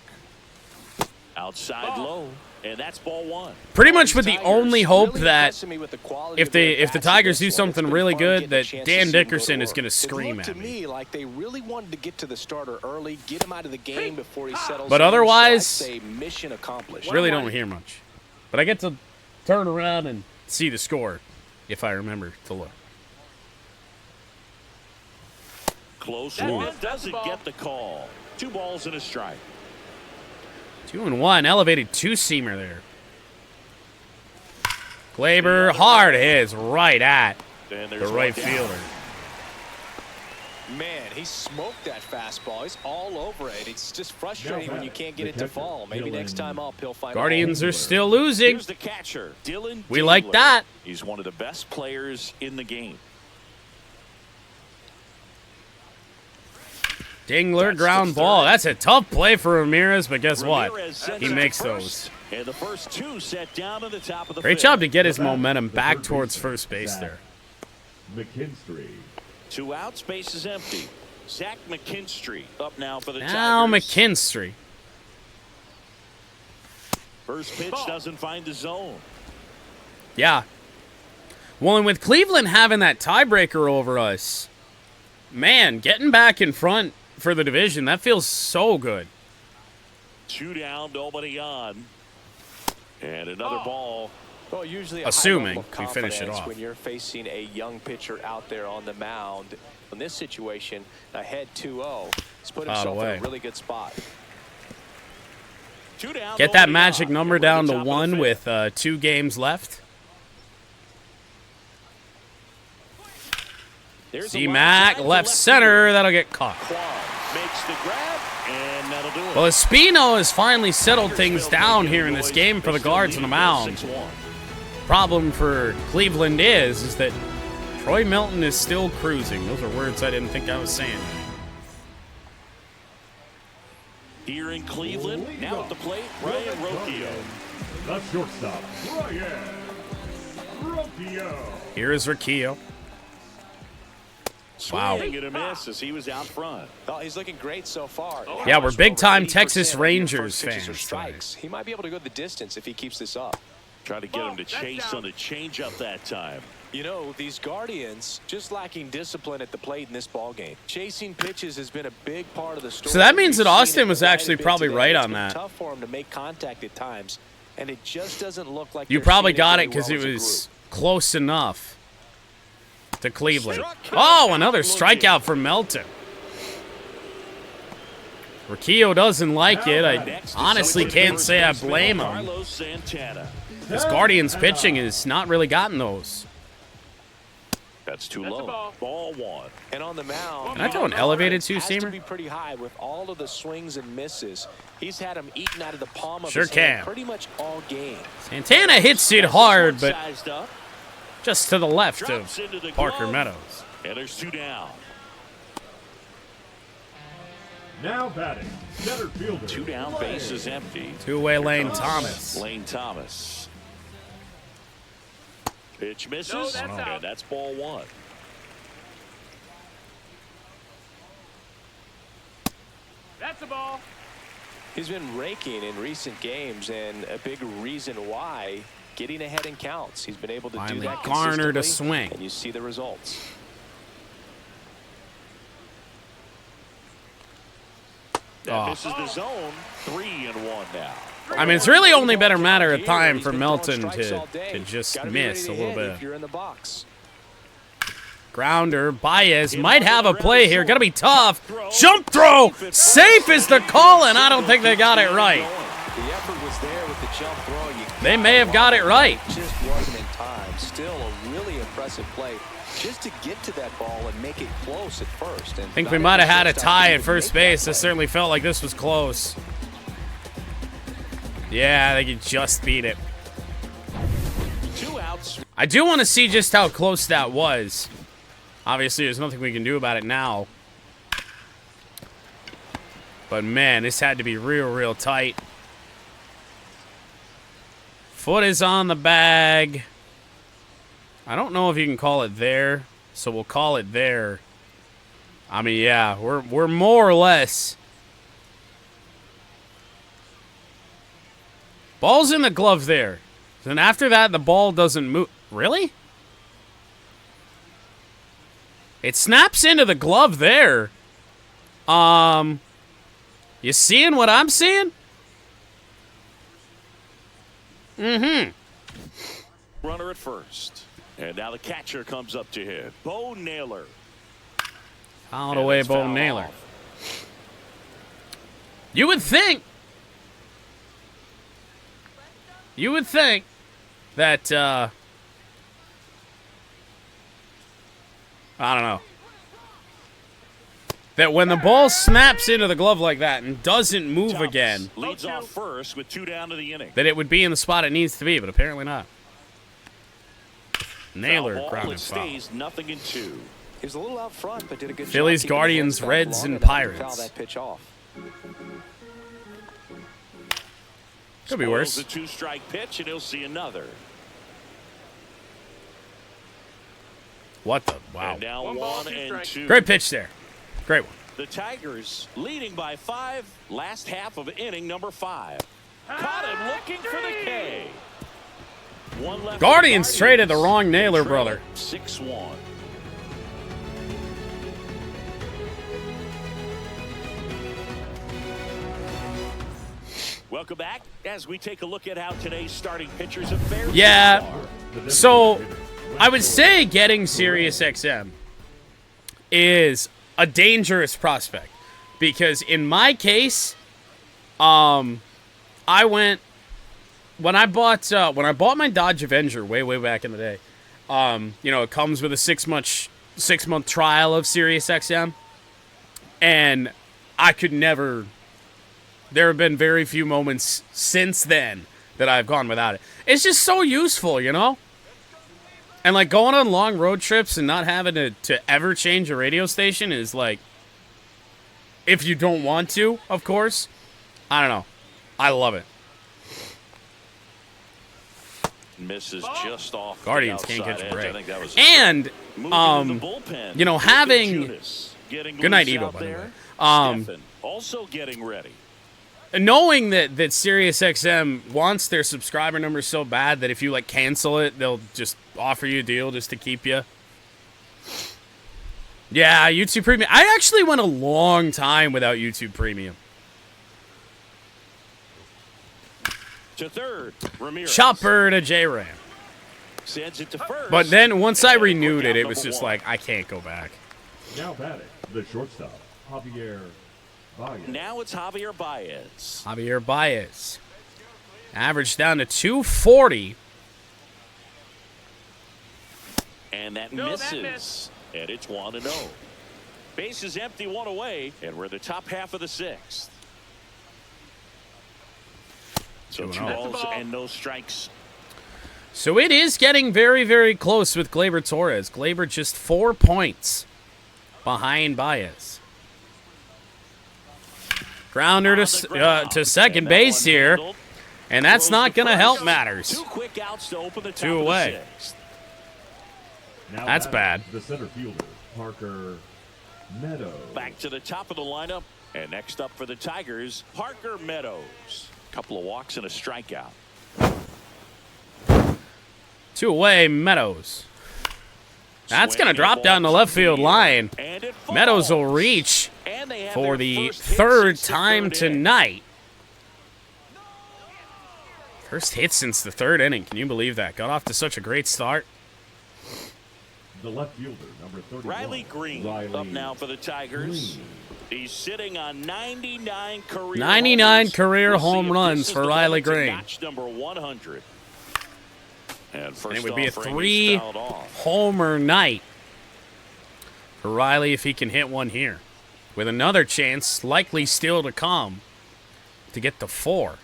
Outside low, and that's ball 1. Pretty much with the only hope Really that impressing me with the quality if of their the bats Tigers in do this one. It's something been really fun good, getting a that chance to Dan see them go Dickerson to is work. going to scream It looked at to me. me like they really wanted to get to the starter early, get him out of the game before he settles But in. otherwise, So I'd say mission accomplished. Really don't hear much. But I get to turn around and see the score if I remember to look. Close Ooh. one doesn't get the call. 2 balls and a strike. 2-1, elevated two-seamer there. Gleyber, hard hits right at And the there's right one down. fielder. Man, he smoked that fastball. He's all over it. It's just frustrating when you can't get it to fall. Maybe next time up he'll find Guardians are still losing. Here's the catcher, Dylan We like Dingler. that. He's one of the best players in the game. Dingler, That's ground the ball. third. That's a tough play for Ramirez, but guess what? Ramirez sends He it to makes first, those. And the first 2 set down at the top of the Great fifth. job to get his momentum back towards first base there. McKinstry. 2 outs, base is empty. Zach McKinstry up now for the Now Tigers. McKinstry. First pitch doesn't find the zone. Yeah. Well, and with Cleveland having that tiebreaker over us, man, getting back in front for the division, that feels so good. 2 down, nobody on. And another ball. Well, usually Assuming a high level of we finish it confidence off. when you're facing a young pitcher out there on the mound. In this situation, ahead 2-0, he's put himself in a really good spot. 2 down, Get that nobody magic on. number We're down at the to top of the 1 fifth. with 2 games left. There's a C-Mac, line drive to left center. That'll get caught. Quan makes the grab, and that'll do it. Well, Espino has finally settled things down here in this game for the guards on the mound. 6-1. Problem for Cleveland is that Troy Melton is still cruising. Those are words I didn't think I was saying. Here in Cleveland, now at the plate, Ryan Rocchio. The shortstop, Ryan Rocchio. Here is Riccio. Wow. Swing and a miss as he was out front. Oh, he's looking great so far. Yeah, we're big-time 80% Texas of your Rangers first pitches are fans strikes. He might be able to go the distance if he keeps this up. Trying to get him to chase on the changeup that time. You know, these Guardians just lacking discipline at the plate in this ballgame. Chasing pitches has been a big part of the story. So that means that We've seen Austin it was quite a actually bit probably today. right It's on been that. tough for him to make contact at times, and it just doesn't look like You they're probably seeing got very it because well it as a was group. close enough to Cleveland. Struck Oh, out another looking. strikeout for Melton. Riccio doesn't like it. I Next is honestly somebody can't first say I baseman, blame him. Carlos Santana. This Guardians pitching has not really gotten those. That's too That's a low. ball. Ball 1. And on the mound, Can I throw an elevated has to two-seamer? be pretty high with all of the swings and misses. He's had him eaten out of the palm of Sure his hand can. pretty much all game. Santana hits it hard, but Sized up, just to the left drops of into the Parker glove, Meadows. And there's 2 down. Now batting, center fielder. 2 down, base is empty. Two-way Lane Thomas. Lane Thomas. Pitch misses, No, that's out. and that's ball 1. That's a ball. He's been raking in recent games, and a big reason why, getting ahead in counts. He's been able to Finally do that garnered a consistently, swing. and you see the results. That Oh. misses the zone. 3-1 now. I mean, it's really only been a matter of Here, time he's for been throwing Melton strikes all day. to just Gotta be ready miss to a little hit bit. if you're in the box. Grounder, Baez might have a play here. Gonna be tough. Jump throw! Safe is the call, and I don't think they got it right. The effort was there with the jump throw. They may have got it right. Just wasn't in time. Still a really impressive play just to get to that ball and make it close at first. And I think we might have had a tie at first base. It certainly felt like this was close. Yeah, I think he just beat it. 2 outs. I do want to see just how close that was. Obviously, there's nothing we can do about it now. But man, this had to be real, real tight. Foot is on the bag. I don't know if you can call it there, so we'll call it there. I mean, yeah, we're more or less. Ball's in the glove there. Then after that, the ball doesn't move. Really? It snaps into the glove there. You seeing what I'm seeing? Mm-hmm. Runner at first. And now the catcher comes up to hit. Bo Naylor. Fouled And away it's Bo fouled Naylor. off. You would think that, I don't know. That when the ball snaps into the glove like that and doesn't move Thomas again, leads off first with 2 down to the inning. that it would be in the spot it needs to be, but apparently not. Naylor Foul ball, grounded it foul. stays 0-2. He was a little out front, but did a good Phillies, job keeping the Guardians, hands back Reds, long and enough to Pirates. Foul that pitch off. Could be Spoils worse. the 2-strike pitch, and he'll see another. What the? Wow. And now One ball, 1 2 and strikes. 2. Great pitch there. Great one. The Tigers leading by 5. Last half of inning number 5. Caught him looking for the K. One left. Guardians traded the wrong Naylor brother. 6-1. Welcome back as we take a look at how today's starting pitchers have fared. Yeah, so I would say getting SiriusXM is a dangerous prospect because in my case, I went when I bought my Dodge Avenger way back in the day. You know, it comes with a 6-month trial of SiriusXM, and I could never. There have been very few moments since then that I've gone without it. It's just so useful, you know? And, like, going on long road trips and not having to ever change a radio station is, like, if you don't want to, of course. I don't know. I love it. Misses just off. Guardians can't catch a edge. break. I think that was And, moving to the bullpen. you know, having... Good night, Evo, by the way. Stephen also getting ready. Knowing that SiriusXM wants their subscriber number so bad that if you, like, cancel it, they'll just offer you a deal just to keep you. Yeah, YouTube Premium. I actually went a long time without YouTube Premium. To third, Ramirez. Chopper to J-Ram. Sends it to first. But then once I And renewed it, down it was number just one. like, I can't go back. Now batting, the shortstop, Javier Baez. Now it's Javier Baez. Javier Baez. Average down to 240. And that No, that misses. missed. And it's 1-0. Base is empty, one away, and we're the top half of the sixth. So 2 2-0. balls ball. and no strikes. So it is getting very close with Gleyber Torres. Gleyber just 4 points behind Baez. Grounder On the ground. to second And that base one here. handled. And that's Throws not to going to first. help matters. 2 quick outs to open the top 2 of away. the sixth. Now That's batting, bad. The center fielder, Parker Meadows. Back to the top of the lineup. And next up for the Tigers, Parker Meadows. Couple of walks and a strikeout. 2 away, Meadows. That's going to Swing drop and down the ball left to field the line. And it Meadows will falls. reach And they have for their the first hit third since the time third inning. tonight. First hit since the third inning. Can you believe that? Got off to such a great start. The left fielder, number 31. Riley Green Riley up now for the Tigers. Green. He's sitting on 99 career 99 homers. career We'll see home if runs this is for the Riley moment to Green. notch number 100. And first And it would be a offering is fouled off. 3-homer night for Riley if he can hit one here. With another chance, likely still to come, to get to 4.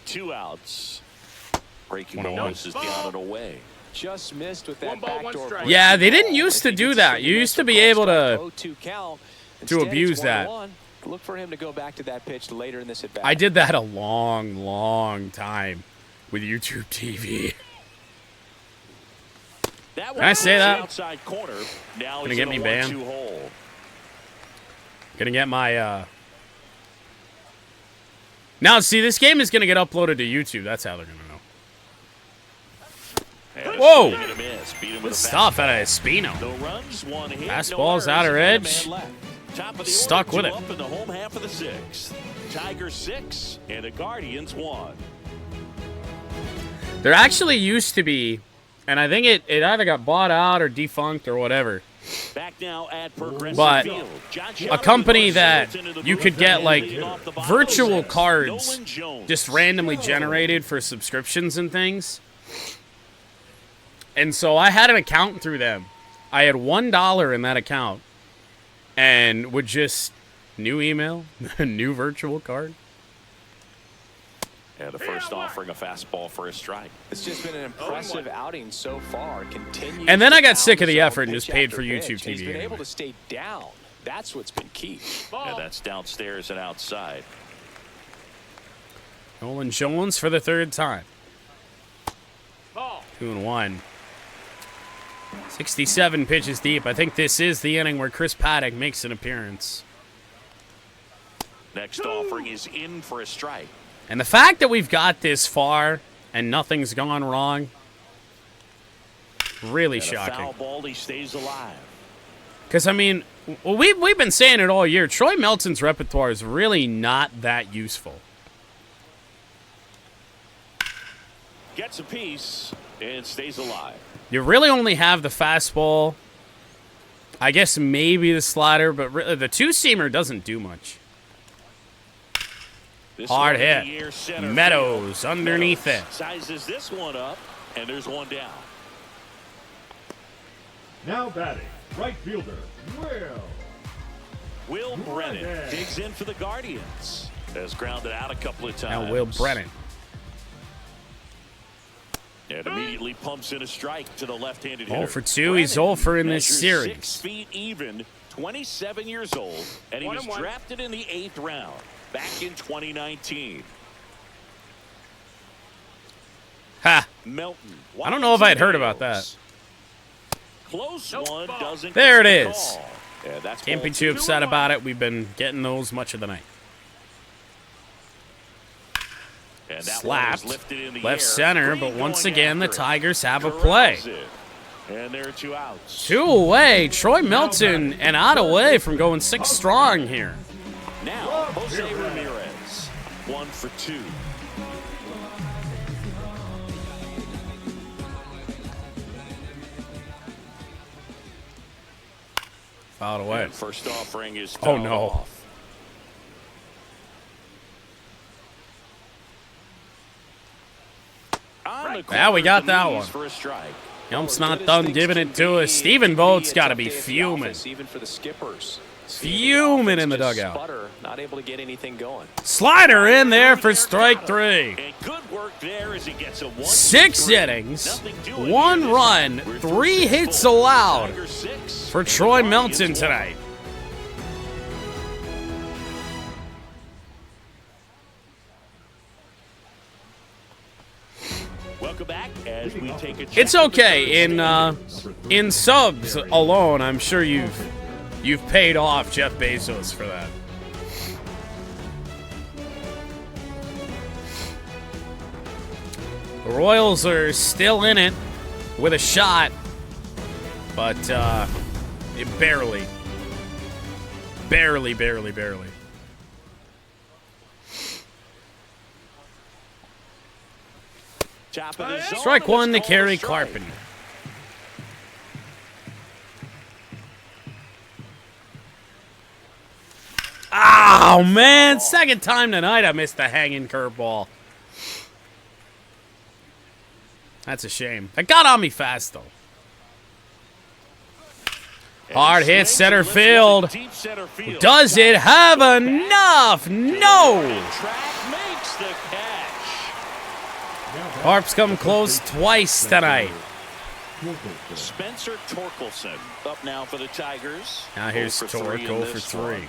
2 outs. Breaking 1-1. notice is down and away. Just missed with that 1 ball, 1 backdoor strike. breaking Yeah, they didn't ball. used to If he do gets that. swinging You and used to misses be for able a to 0-2 count. to Instead, it's abuse that. 1-1. Look for him to go back to that pitch later in this at-bat. I did that a long time with YouTube TV. That Can I say that? Outside corner. Now Gonna he's get in me a banned? 1-2 hole. Gonna get my, Now, see, this game is gonna get uploaded to YouTube. That's how they're gonna know. And a Whoa! swing and a miss. Beat him with Good a stuff out fastball. of Espino. No runs, 1 hit. Fastball's no outer errors, edge. and a man left. Top of the Stuck order, with 2 it. Up in the home half of the sixth. Tigers 6 and the Guardians 1. There actually used to be, and I think it either got bought out or defunct or whatever, Back now at Progressive but Field. a company that you could get, and like, leading off the bottom virtual six, cards Nolan Jones. just randomly generated for subscriptions and things. And so I had an account through them. I had $1 in that account and would just new email, new virtual card. And the first offering a fastball for a strike. It's just been an impressive outing so far. Continues And then to I got pound sick of the his own effort and just pitch paid after for YouTube pitch. He's TV been anyway. able to stay down. That's what's been key. And that's downstairs and outside. Nolan Jones for the third time. Ball. 2-1. 67 pitches deep. I think this is the inning where Chris Paddock makes an appearance. Next offering is in for a strike. And the fact that we've got this far and nothing's gone wrong Really And a shocking. foul ball, he stays alive. Because, I mean, we've been saying it all year. Troy Melton's repertoire is really not that useful. Gets a piece and stays alive. You really only have the fastball. I guess maybe the slider, but really, the two-seamer doesn't do much. This Hard one in hit. the air, center Meadows field. underneath Meadows it. Sizes this one up, and there's one down. Now batting, right fielder, Will Brennan digs in for the Guardians. Has grounded out a couple of times. Now Will Brennan. And immediately pumps in a strike to the left-handed hitter. 0 for 2. He's 0 for in this Measures series. 6 feet even, 27 years old, and he was drafted in the 8th round back in 2019. Ha! Melton. I don't know if I'd heard about that. Close one doesn't There get it the is. call. Yeah, that's Can't be ball too 2. upset about it. We've been getting those much of the night. And that one Slapped. was lifted in the Left air. center, Green but once going again, the after it. Tigers have a play. Corrals it. And there are 2 outs. 2 away. Troy Melton and out away from going 6 strong here. Now, Jose Ramirez, 1 for 2. Fouled away. And first offering is Oh, fouled no. off. On the Yeah, we got corner, that the knees one. for a strike. Yump's not done giving it to us. Stephen Vogt's got to be fuming. Even for the skippers. Fuming in the Just dugout. sputter, not able to get anything going. Slider in there for strike 3. And good work there as he gets a 1, 6 3. innings, Nothing doing 1 here. run, We're 3 through hits 4. allowed Tigers 6, for and Troy the Melton Guardians 1. tonight. Welcome back as we take a check It's at the okay. third In subs alone, I'm sure you've paid off Jeff Bezos for that. The Royals are still in it with a shot, but barely. Barely. Top of the zone, Strike and 1 to it's called a Kerry strike. Carpenter. Oh, man. Second time tonight I missed the hanging curveball. That's a shame. That got on me fast, though. And Hard hit swings center and lifts one field. to deep center field. Does it have enough? No! Track makes the catch. Harp's come close twice tonight. Spencer Torkelson up now for the Tigers. Now here's 0 for 3 Torque, in 0 for this 3. one.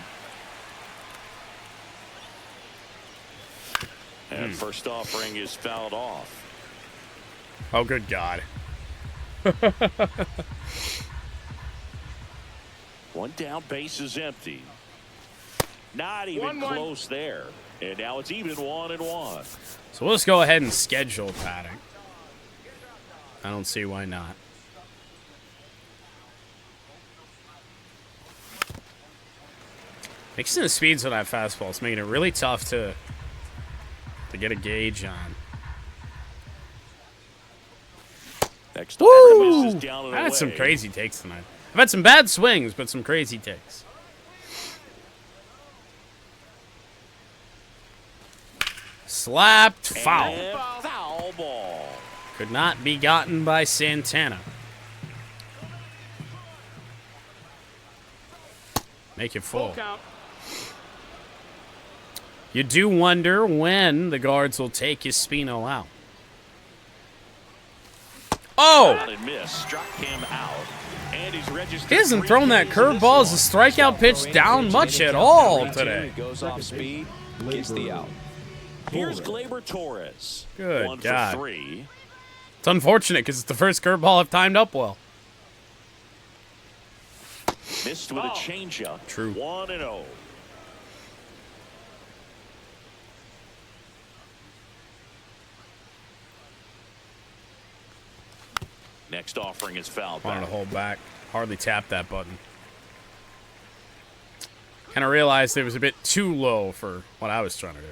And first offering is fouled off. Oh, good God. One down, base is empty. Not even 1-1. close there. And now it's even 1-1. So we'll just go ahead and schedule padding. I don't see why not. Mixing the speeds with that fastball is making it really tough to get a gauge on. Next Woo! misses down and I had some away. crazy takes tonight. I've had some bad swings, but some crazy takes. Slapped, foul. And foul ball. Could not be gotten by Santana. Make it full. Count. You do wonder when the guards will take Espino out. Oh! Shot and miss. Struck him out. And he's registered. He hasn't 3 thrown that Ks in this curveball as a one. strikeout pitch down much at all today. Goes off speed, gets the out. Here's Gleyber Torres. Good 1 God. for 3. It's unfortunate because it's the first curveball I've timed up well. Missed with a changeup. True. 1-0. Next offering is fouled Wanted to back. hold back. Hardly tapped that button. Kind of realized it was a bit too low for what I was trying to do.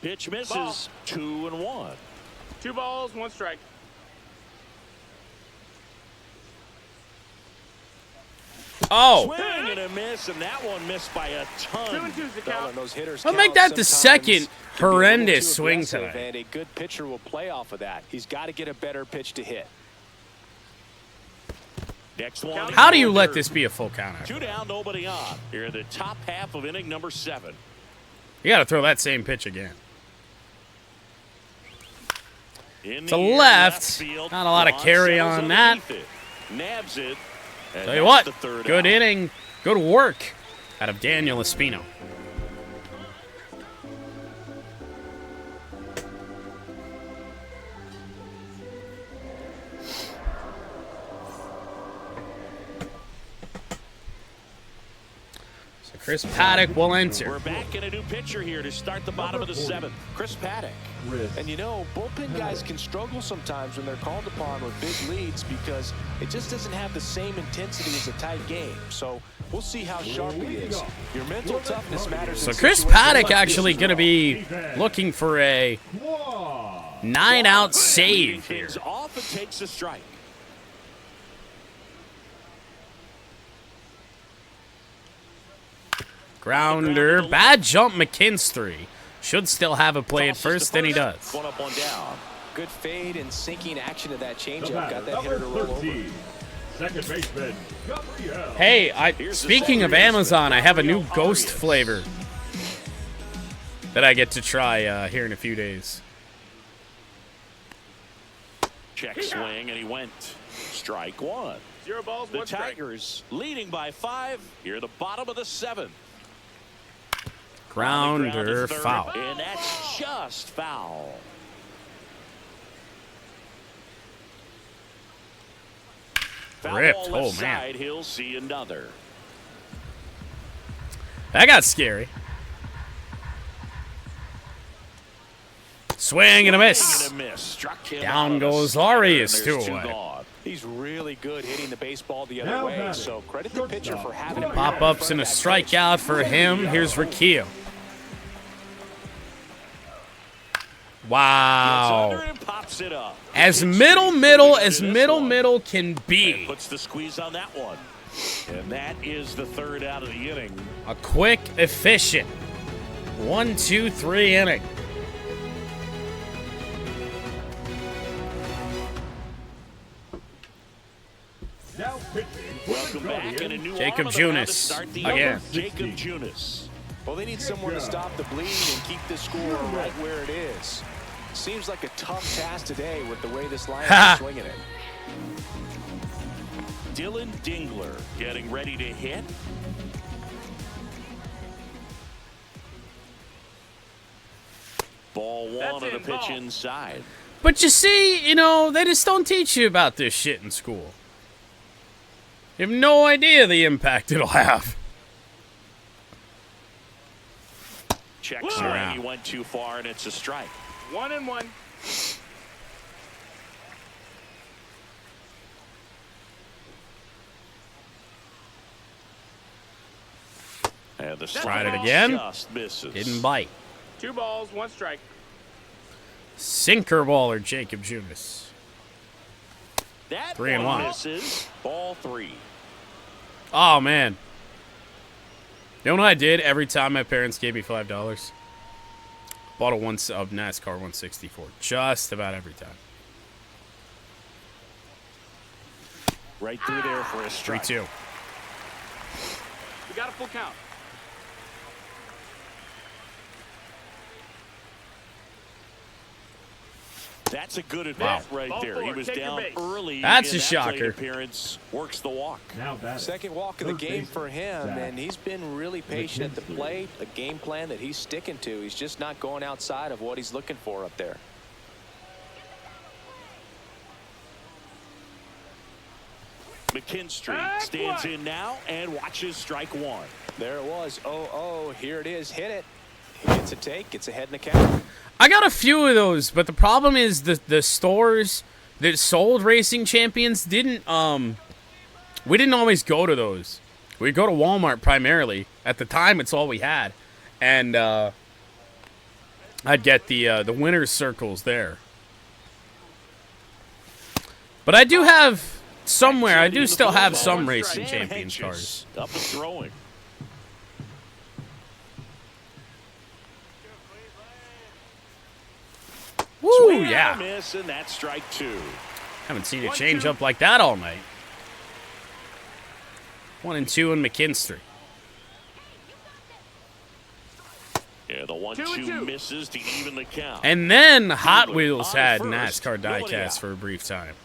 Pitch misses. Ball. 2-1. 2 balls, 1 strike. Oh! Swing and a miss, and that one missed by a 2 ton. and 2's the Well, count. and those hitters I'll make count that the sometimes second can be a little horrendous too swing aggressive, tonight. And a good pitcher will play off of that. He's got to get a better pitch to hit. Next one. How do you let this be a full counter? 2 down, nobody on. Here in the top half of inning number 7. You got to throw that same pitch again. In To the air, left. field. Not a lot of Vaughn carry settles on that. underneath it. Nabs it. And Tell you that's what, the third good out. inning, good work out of Daniel Espino. So Chris Paddock will enter. We're back in a new pitcher here to start the bottom of the 7th. Chris Paddock. And you know, bullpen guys can struggle sometimes when they're called upon with big leads because it just doesn't have the same intensity as a tight game. So we'll see how sharp he is. Your mental toughness matters. So in Chris situations Paddock like actually this. going to be looking for a 9-out save here. Things off and takes a strike. Grounder, bad jump McKinstry. Should still have a play at first, and he does. One up, one down. Good fade and sinking action of that The changeup. batter, Got that hitter to roll over. 13, second baseman, Gabriel. Hey, speaking of Amazon, I have a new ghost flavor that I get to try here in a few days. Check swing, and he went. Strike 1. 0 balls, The 1 strike. Tigers leading by 5 here at the bottom of the 7th. Grounder, foul. And that's just foul. Foul Ripped. ball Oh, left man. side, he'll see another. That got scary. Swing and a miss. Swing and a miss. Struck him Down out of goes the Arias, center, and two there's away. gone. He's really good hitting the baseball the other Now way. batting. So credit the pitcher for having him Pop-ups and a strikeout for him. Here's Riccio. Gets under Wow. and pops it up. As Pitch middle this one. can And be. puts the squeeze on that one. And that is the 3rd out of the inning. A quick, efficient 1, 2, 3 inning. Now pitching for the Welcome back and a Guardians, new Jacob arm on the mound to Junis start the again. inning. Jacob Junis. Well, they need someone to stop the bleed and keep the score right where it is. Seems like a tough task today with the way this lineup is swinging it. Dylan Dingler getting ready to hit. Ball 1 That's on the in, pitch ball. inside. But you see, you know, they just don't teach you about this shit in school. You have no idea the impact it'll have. Check Whoa. swing. Around. He went too far, and it's a strike. 1 and 1. And the Tried it slide again. just misses. Didn't bite. 2 balls, 1 strike. Sinker baller, Jacob Junis. That 3 and one 1. misses. Ball 3. Oh, man. You know what I did every time my parents gave me $5? Bought a NASCAR 164. Just about every time. Right through there for a strike. 3-2. We got a full count. That's a good at Wow. bat right Ball there. He 4, was take your down base. early. That's in a that shocker. plate appearance. Works the walk. Now batting. Second walk of the Third game baseman, for him, Zach and he's been really patient at the McKinstry. plate. A game plan that he's sticking to. He's just not going outside of what he's looking for up there. McKinstry stands in now and watches strike 1. There it was. Oh, here it is. Hit it. He gets a take, gets ahead in the count. I got a few of those, but the problem is the stores that sold Racing Champions didn't, we didn't always go to those. We'd go to Walmart primarily. At the time, it's all we had. And, I'd get the winner's circles there. But I do have somewhere, I do still have some Racing Champions cars. Up and throwing. Woo, yeah. Miss, and that's strike 2. Haven't seen a change up like that all night. 1 and 2 in McKinstry. Yeah, the 1-2 misses to even the count. And then Hot Wheels had NASCAR diecast for a brief time.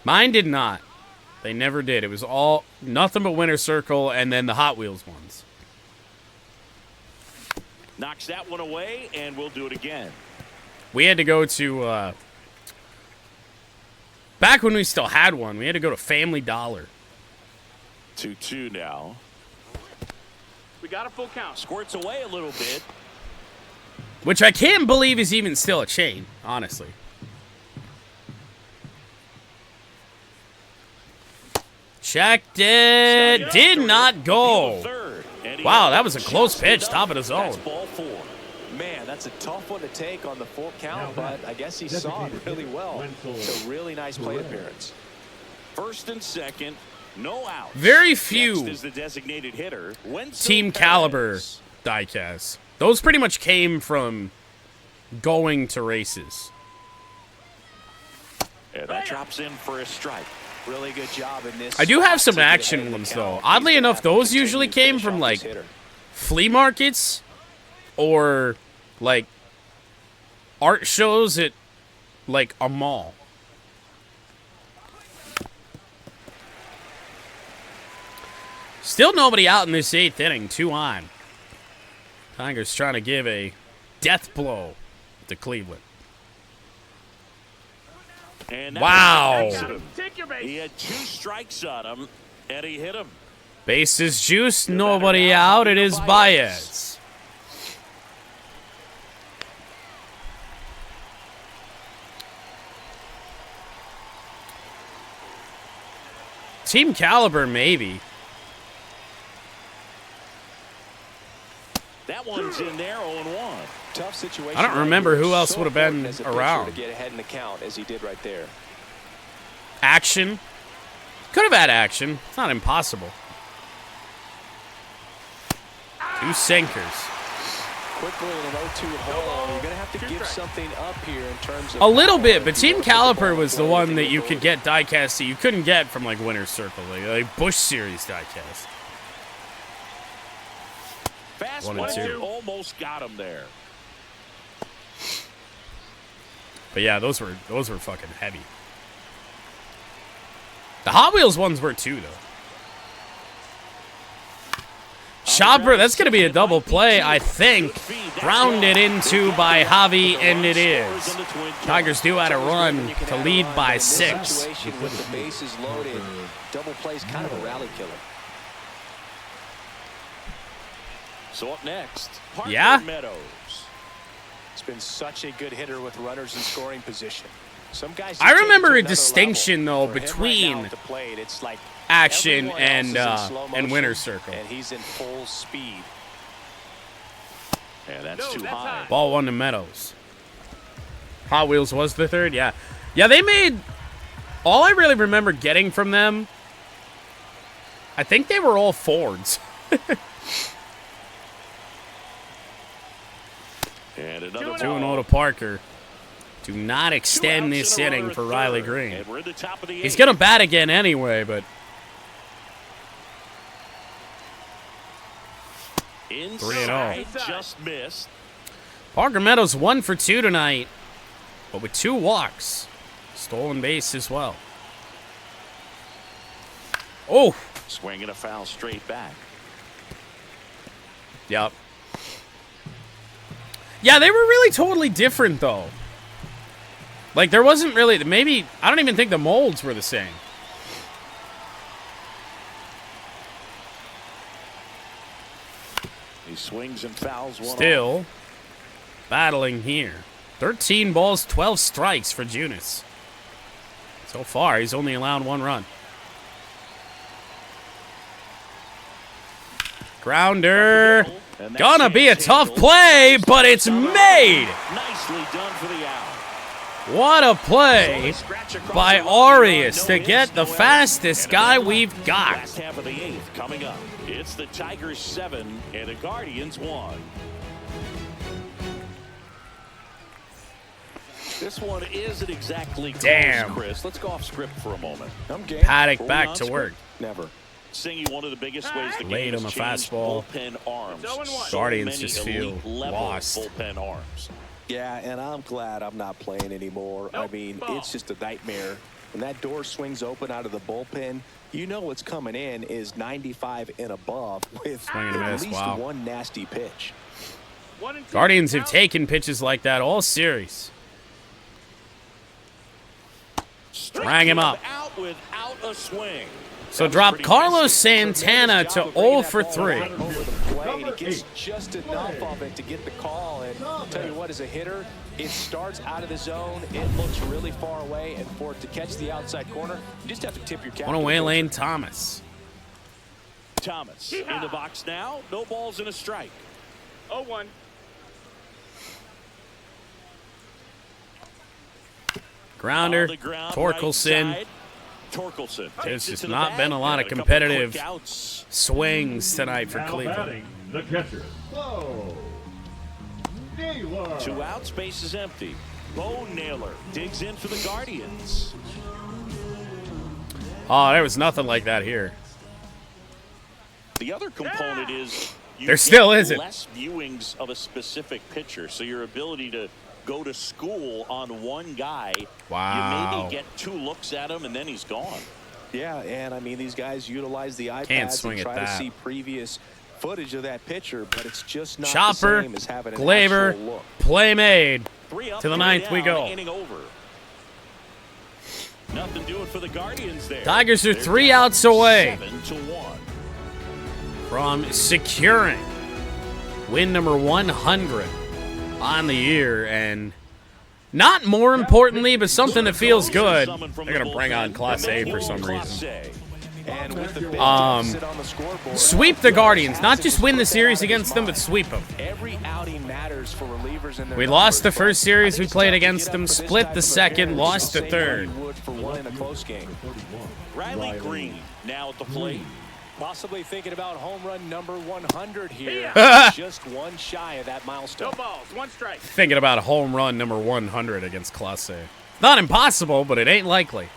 Mine did not. They never did. It was all nothing but Winter Circle and then the Hot Wheels ones. Knocks that one away, and we'll do it again. We had to go to, back when we still had one, we had to go to Family Dollar. 2-2 now. We got a full count. Squirts away a little bit. Which I can't believe is even still a chain, honestly. Checked it. Did not go. Wow, that was a close pitch, top of the zone. That's ball 4. Man, that's a tough one to take on the full count, but I guess he saw it really well. It's a really nice plate appearance. First and second, no out. Very few Next is the designated hitter, Team Caliber diecasts. Those pretty much came from going to races. Yeah, that drops in for a strike. Really good job in this. I do have some action ones, though. Oddly enough, those usually came from, like, flea markets or, like, art shows at, like, a mall. Still nobody out in this 8th inning. 2 on. Tigers trying to give a death blow to Cleveland. And wow. Take your base. He had 2 strikes on him, and he hit him. Bases juice, nobody out. It is Baez. Team Caliber, maybe. That one's in there, 0-1. Tough situation. I don't remember who else would have been as a pitcher around. to get ahead in the count as he did right there. Action. Could have had action. It's not impossible. 2 sinkers. Quickly in an 0-2 hole, you're going to have to give something up here in terms of... A little bit, but Team Caliper was the one that you could get diecast that you couldn't get from, like, Winter Circle, like Busch Series diecast. Fast 1 and 2. Almost got him there. But yeah, those were fucking heavy. The Hot Wheels ones were too, though. Chopper, that's going to be a double play, I think. Grounded into by Javi, and it is. Tigers do add a run to lead by 6. With the bases loaded, double play's kind of a rally killer. So up next, Parker Yeah? Meadows. It's been such a good hitter with runners in scoring position. Some guys. I remember a distinction, though, For him between right now at the plate, it's like action everyone else is in slow and motion, Winter Circle. and he's in full speed. Yeah, that's too high. Ball 1 to Meadows. Hot Wheels was the third, yeah. Yeah, they made... All I really remember getting from them, I think they were all Fords. And another 2-0 to Parker. Do not extend this inning for Riley Green. He's going to bat again anyway, but... Inside, just missed. Parker Meadows 1 for 2 tonight, but with 2 walks. Stolen base as well. Oh! Swinging a foul straight back. Yep. Yeah, they were really totally different, though. Like, there wasn't really... Maybe... I don't even think the molds were the same. He swings and fouls one Still battling here. 13 balls, 12 strikes for Junis. So far, he's only allowed 1 run. Grounder. Gonna be a tough play, but it's made. Nicely done for the out. What a play by Arias to get the fastest guy we've got. Last half of the 8th coming up. It's the Tigers 7 and the Guardians 1. This one isn't exactly close, Damn. Chris. Let's go off script for a moment. I'm game. Paddock back to work. Never. Singy, one of the biggest ways the Late game on has the changed fastball. bullpen arms. It's 0-1. So Guardians many just feel elite-level lost. bullpen arms. Yeah, and I'm glad I'm not playing anymore. I Nope. mean, Ball. it's just a nightmare. When that door swings open out of the bullpen, you know what's coming in is 95 and above with Swing and at miss, least wow. one nasty pitch. 1-2. Guardians have Out. taken pitches like that all series. Rang him up. Out without a swing. So drop Carlos Santana to 0 for 3. Over the plate. He gets just enough of it to get the call. And I'll tell you what, as a hitter, it starts out of the zone. It looks really far away. And for it to catch the outside corner, you just have to tip your cap. One away lane Thomas. Thomas in the box now. No balls and a strike. 0-1. Grounder. On the ground, Torkelson. right side. Torkelson. There's takes it just to the not bag. been a lot of Couple competitive quick outs. swings tonight for Now Cleveland. batting, the catcher, Bo Naylor. 2 outs, base is empty. Bo Naylor digs in for the Guardians. Oh, there was nothing like that here. The other component is you There still get isn't. less viewings of a specific pitcher, so your ability to go to school on one guy, Wow. you maybe get 2 looks at him and then he's gone. Yeah, and I mean, these guys utilize the Can't iPads swing and at try to that. see previous footage of that pitcher, but it's just not Chopper, the same as having an Glaber, actual look. play made. 3 up, To the 3 ninth we down, go. Inning over. Nothing doing for the Guardians there. Tigers are They're 3 down outs away 7-1. from securing win number 100 on the year. And not more importantly, but something that feels good, they're going to bring on Class A for some reason. And with the big deficit on the scoreboard, Sweep the Guardians. Not just win the series against them, but sweep them. every outing matters for relievers in their We lost the numbers, first but series I think we it's played tough to against get them, up for this split type the of second, appearance lost the same way third. you would for one in a close game. Riley Green now at the plate. Possibly thinking about home run number 100 here. Yeah. Just one shy of that milestone. No balls. 1 strike. Thinking about a home run number 100 against Class A. Not impossible, but it ain't likely.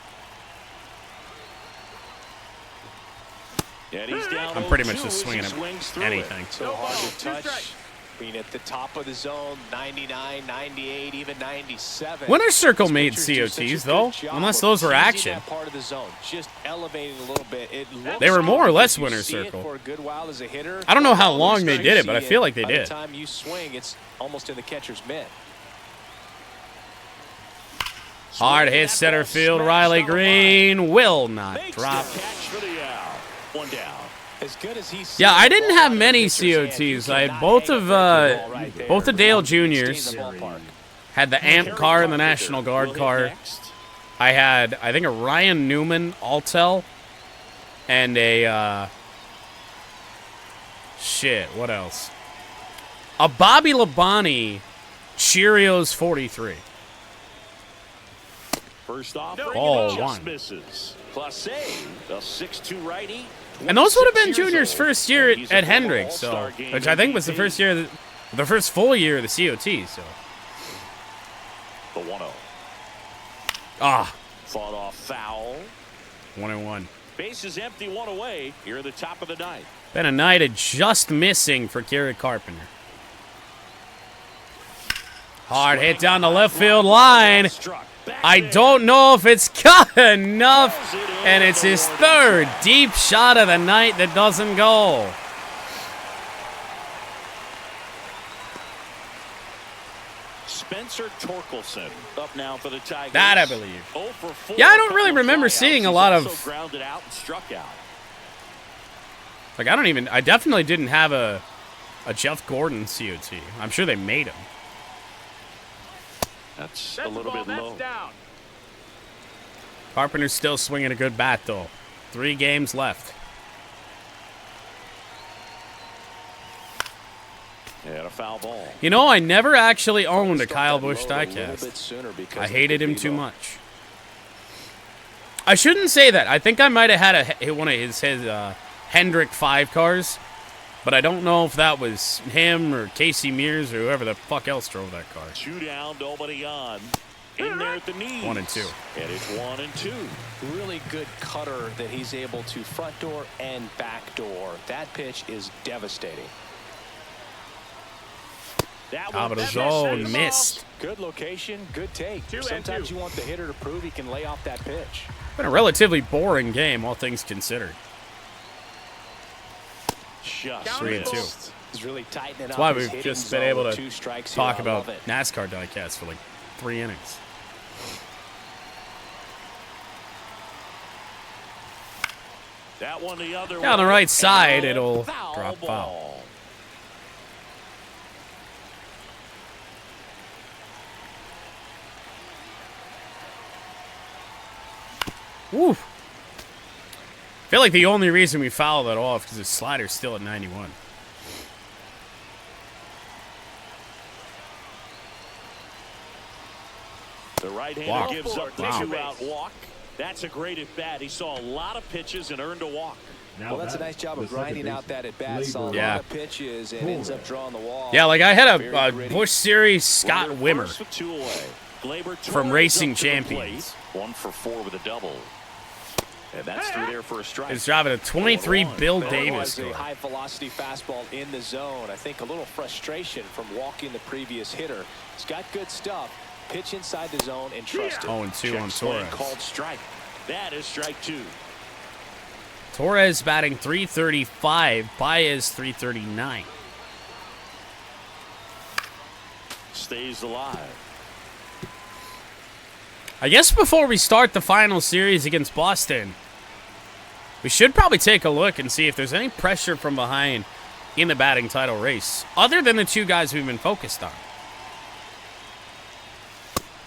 And he's down I'm pretty much 0-2 just as swinging he at swings through anything. it. So No hard balls, to 2 touch. strikes. Being at the top of the zone, 99, 98, even 97. Winner's Circle These made pitchers do such a COTs, good though, job unless of those were changing action. that part of the zone, just elevating a little bit. It looks They were more or good less if you Winner's see it Circle. for a good while as a hitter. I don't know how All long those they times did you it, but I see feel like they by did. the time you swing, it's almost in the catcher's mitt. Hard hit center field. Riley Green will not Makes drop. the catch for the out. 1 down. As good as he's Yeah, I seen the didn't ball have out of many the pitcher's hand, you COTs. I had cannot both hang of a ball right there. both the Dale Stay in Juniors. the ballpark. Had the AMP car and the National Guard Will hit car. next. I had, I think, a Ryan Newman Altel and a shit. What else? A Bobby Labonte Cheerios 43. First off, Ball just one. misses. Class A, a 6'2" righty. And those would have been 26 years Junior's old. first year He's a at former Hendricks, so All-Star game which I think was the MVP. first year, the first full year of the COT. So The 1-0. ah, Fought off foul. 1-1. Base is empty, 1 away. Here at the top of the 9th. Been a night of just missing for Kerry Carpenter. Hard hit down the left field line. Struck. Back I there. don't know if it's cut enough, and it's his third deep shot of the night that doesn't go. Spencer Torkelson up now for the Tigers. That I believe. 0 for 4. Yeah, I don't really remember Flyouts. seeing a He's lot also of- grounded out and struck out. Like, I definitely didn't have a a Jeff Gordon COT. I'm sure they made him. That's That's a little ball, bit that's low. down. Carpenter's still swinging a good bat, though. 3 games left. And a foul ball. You know, I never actually owned a Start Kyle that Busch load a little diecast. bit sooner because I of the hated him velo. too much. I shouldn't say that. I think I might have had one of his Hendrick 5 cars, but I don't know if that was him or Casey Mears or whoever the fuck else drove that car. 2 down, nobody on. In there at the knees. 1 and 2. And it's 1 and 2. Really good cutter that he's able to front door and back door. That pitch is devastating. That Top of the that's zone, it. missed. Good location, good take. 2 and Sometimes 2. you want the hitter to prove he can lay off that pitch. Been a relatively boring game, all things considered. Just 3 and 2. missed. He's really tightening That's up why his we've hitting just been zone able with to 2 strikes talk here. I about love it. NASCAR diecasts for like 3 innings. That one the other way. Yeah, on the right side, And a it'll foul drop foul. ball. Woo. Feel like the only reason we fouled that off because his slider's still at 91. The right-hander Walk. gives up the Wow. 2-out walk. That's a great at-bat. He saw a lot of pitches and earned a walk. Now Well, that's a batting, nice job the of second grinding out baseman, that at-bat. Saw a lot Yeah. of pitches and ends up drawing the wall. Yeah, like I had Very a gritty. Busch Series Scott Runner Wimmer. first with 2 away. Glaber From Torres Racing up to the Champions. plate. 1 for 4 with a double. And that's through there for a strike. He's driving a 23 Bill There Davis was a car. high-velocity fastball in the zone. I think a little frustration from walking the previous hitter. He's got good stuff. Pitch inside the zone and trust it. 0-2 on Check swing Torres. called strike. That is strike 2. Torres batting 335, Baez 339. Stays alive. I guess before we start the final series against Boston, we should probably take a look and see if there's any pressure from behind in the batting title race, other than the 2 guys we've been focused on.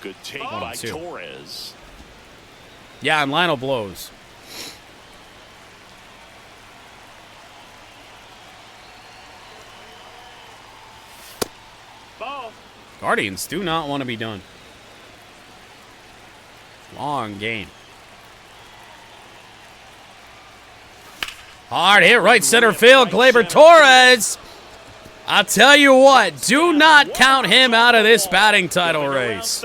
Good take 1 by and 2. Torres. Yeah, and Lionel blows. Ball. Guardians do not want to be done. Long game. Hard hit right center field. Glaber Torres. I'll tell you what, do not count him out of this batting title race.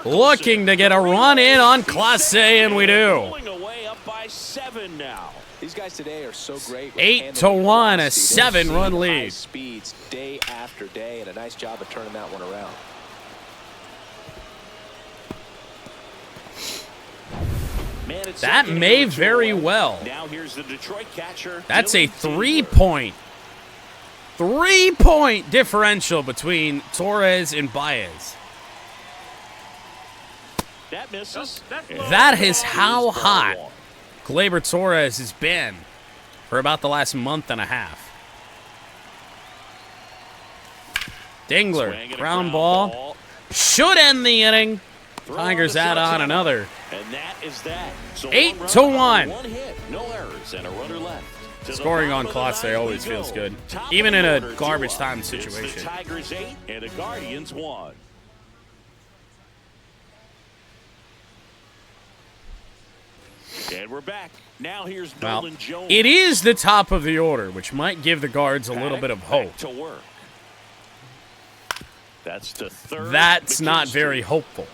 Looking to get a run in on Clase, and we do. Pulling away up by 7 now. These guys today are so great. 8-1, a 7-run lead. Speeds day after day, and a nice job of turning that one around. Man, it's That second may here with 2 very away. well. Now here's the Detroit catcher. That's a Dylan Taylor. 3-point differential between Torres and Baez. That misses. That's And ball. That is how ball hot 1. Glaber Torres has been for about the last month and a half. Dingler, Swing and a ground ball. Should end the inning. Throw Tigers the add on shortstop. another. And that is that. So 8-1. 1 hit, no errors, and a runner left. To the Scoring bottom on of the Clase ninth always we go. feels good, Top even of in the a order, garbage 2 time up. situation. It's the Tigers 8 and the Guardians 1. And we're back. Now here's Well, Nolan Jones. it is the top of the order, which might give the Guards a little bit of hope. Back to work. That's the third. That's not McKinstry. very hopeful.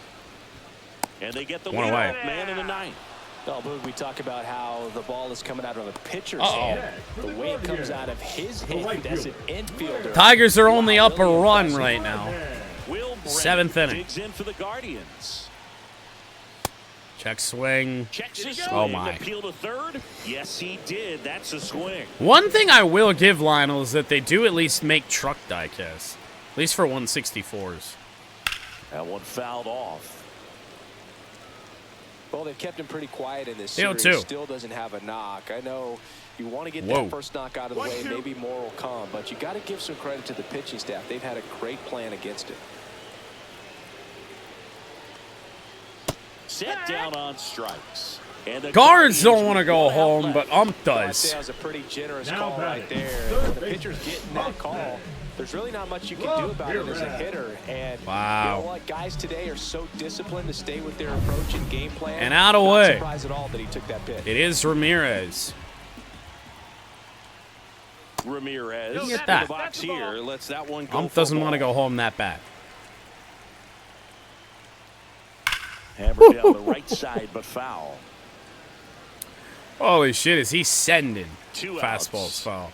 And they get the One lead away. off man in the 9th. Oh, Boog, we talk about how the ball is coming out of a pitcher's Uh-oh. hand. The way it comes out of his hand as an infielder. Tigers are only up a run right now. Will Brennan 7th inning. digs in for the Guardians. Check swing. Checks his Oh, swing. my. Appeal to third. Yes, he did. That's a swing. One thing I will give Lionel is that they do at least make truck diecasts. At least for 164s. That one fouled off. Well, they've kept him pretty quiet in this Deal series. two. Still doesn't have a knock. I know you want to get Whoa. that first knock out of the way. Maybe more will come, but you got to give some credit to the pitching staff. They've had a great plan against it. Set down on strikes. And the Guards don't Guardians want to go with one out home, left. but ump I'd does. say that was a pretty generous Now call batting. right there. Third When the baseman. pitcher's getting that call, there's really not much you can do about it as a hitter. And Wow. you know what? Guys today are so disciplined to stay with their approach and game plan. And out Not away. surprised at all that he took that pitch. It is Ramirez. Ramirez Look at in that. the box here. Lets that one go. Ump for doesn't want to ball. go home that bad. Hammered down the right side, but foul. Holy shit, is he sending? Two Fastballs outs. foul.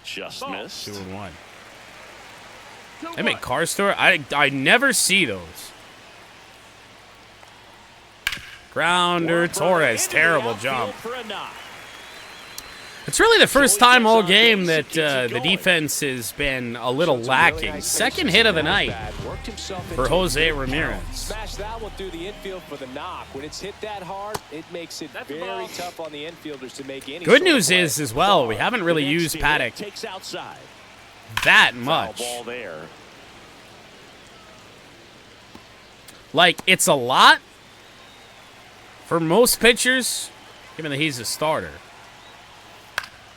Just missed. 2-1. They make car store? I never see those. Grounder, Torres, Into the terrible outfield jump. for a knock. It's really the first So he time gets all on game base that and keeps it the going. defense has been a little Showed some really lacking. nice Second patience hit of the in that night bat. Worked himself for into a Jose good count. Ramirez. Smash that one through the infield for the knock. When it's hit that hard, it makes it That's a very ball. tough on the infielders to make any Good sort of news play. is, as well, we haven't really The next used hit Paddock takes outside. that Foul much. ball there. Like, it's a lot for most pitchers, given that he's a starter.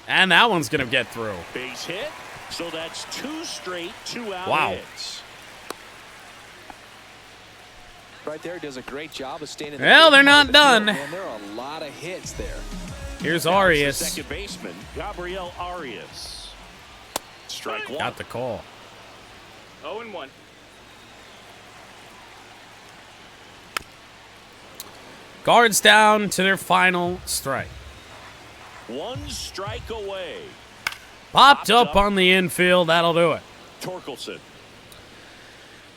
And that one's going to get through. Base hit. So that's two straight, 2-out Wow. hits. Right there, does a great job of staying in the Well, big they're part not of the field, done. man. There are a lot of hits there. Here's The Arias. second baseman, Gabriel Arias. Strike one. Got the call. 0-1. Guards down to their final strike. One strike away. Popped up on the infield. That'll do it. Torkelson.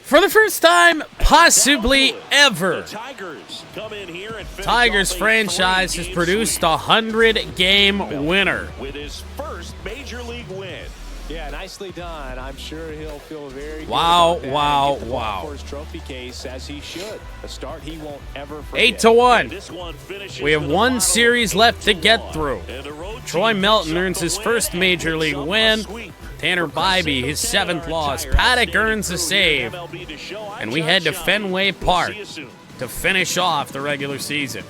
For the first time, possibly Down to it. ever, The Tigers come in here and finish Tigers off a franchise has 3-game produced sweep. a 100-game winner. With his first major league win. Yeah, nicely done. I'm sure he'll feel very good Wow, about that. wow, Get the ball wow. for his trophy case, as he should. A start he won't ever forget. 8-1. This one finishes We have with a one final series left to get 8-1. through. And the road Troy team Melton picks up earns the his win first and major picks league up a win. sweep. Tanner For Bybee, his Crescendo 7th Tanner, loss. entire Paddock outstanding earns the crew save. here at MLB The Show. I'm And we John head to Sciambi. Fenway We'll Park see you soon. to finish off the regular season.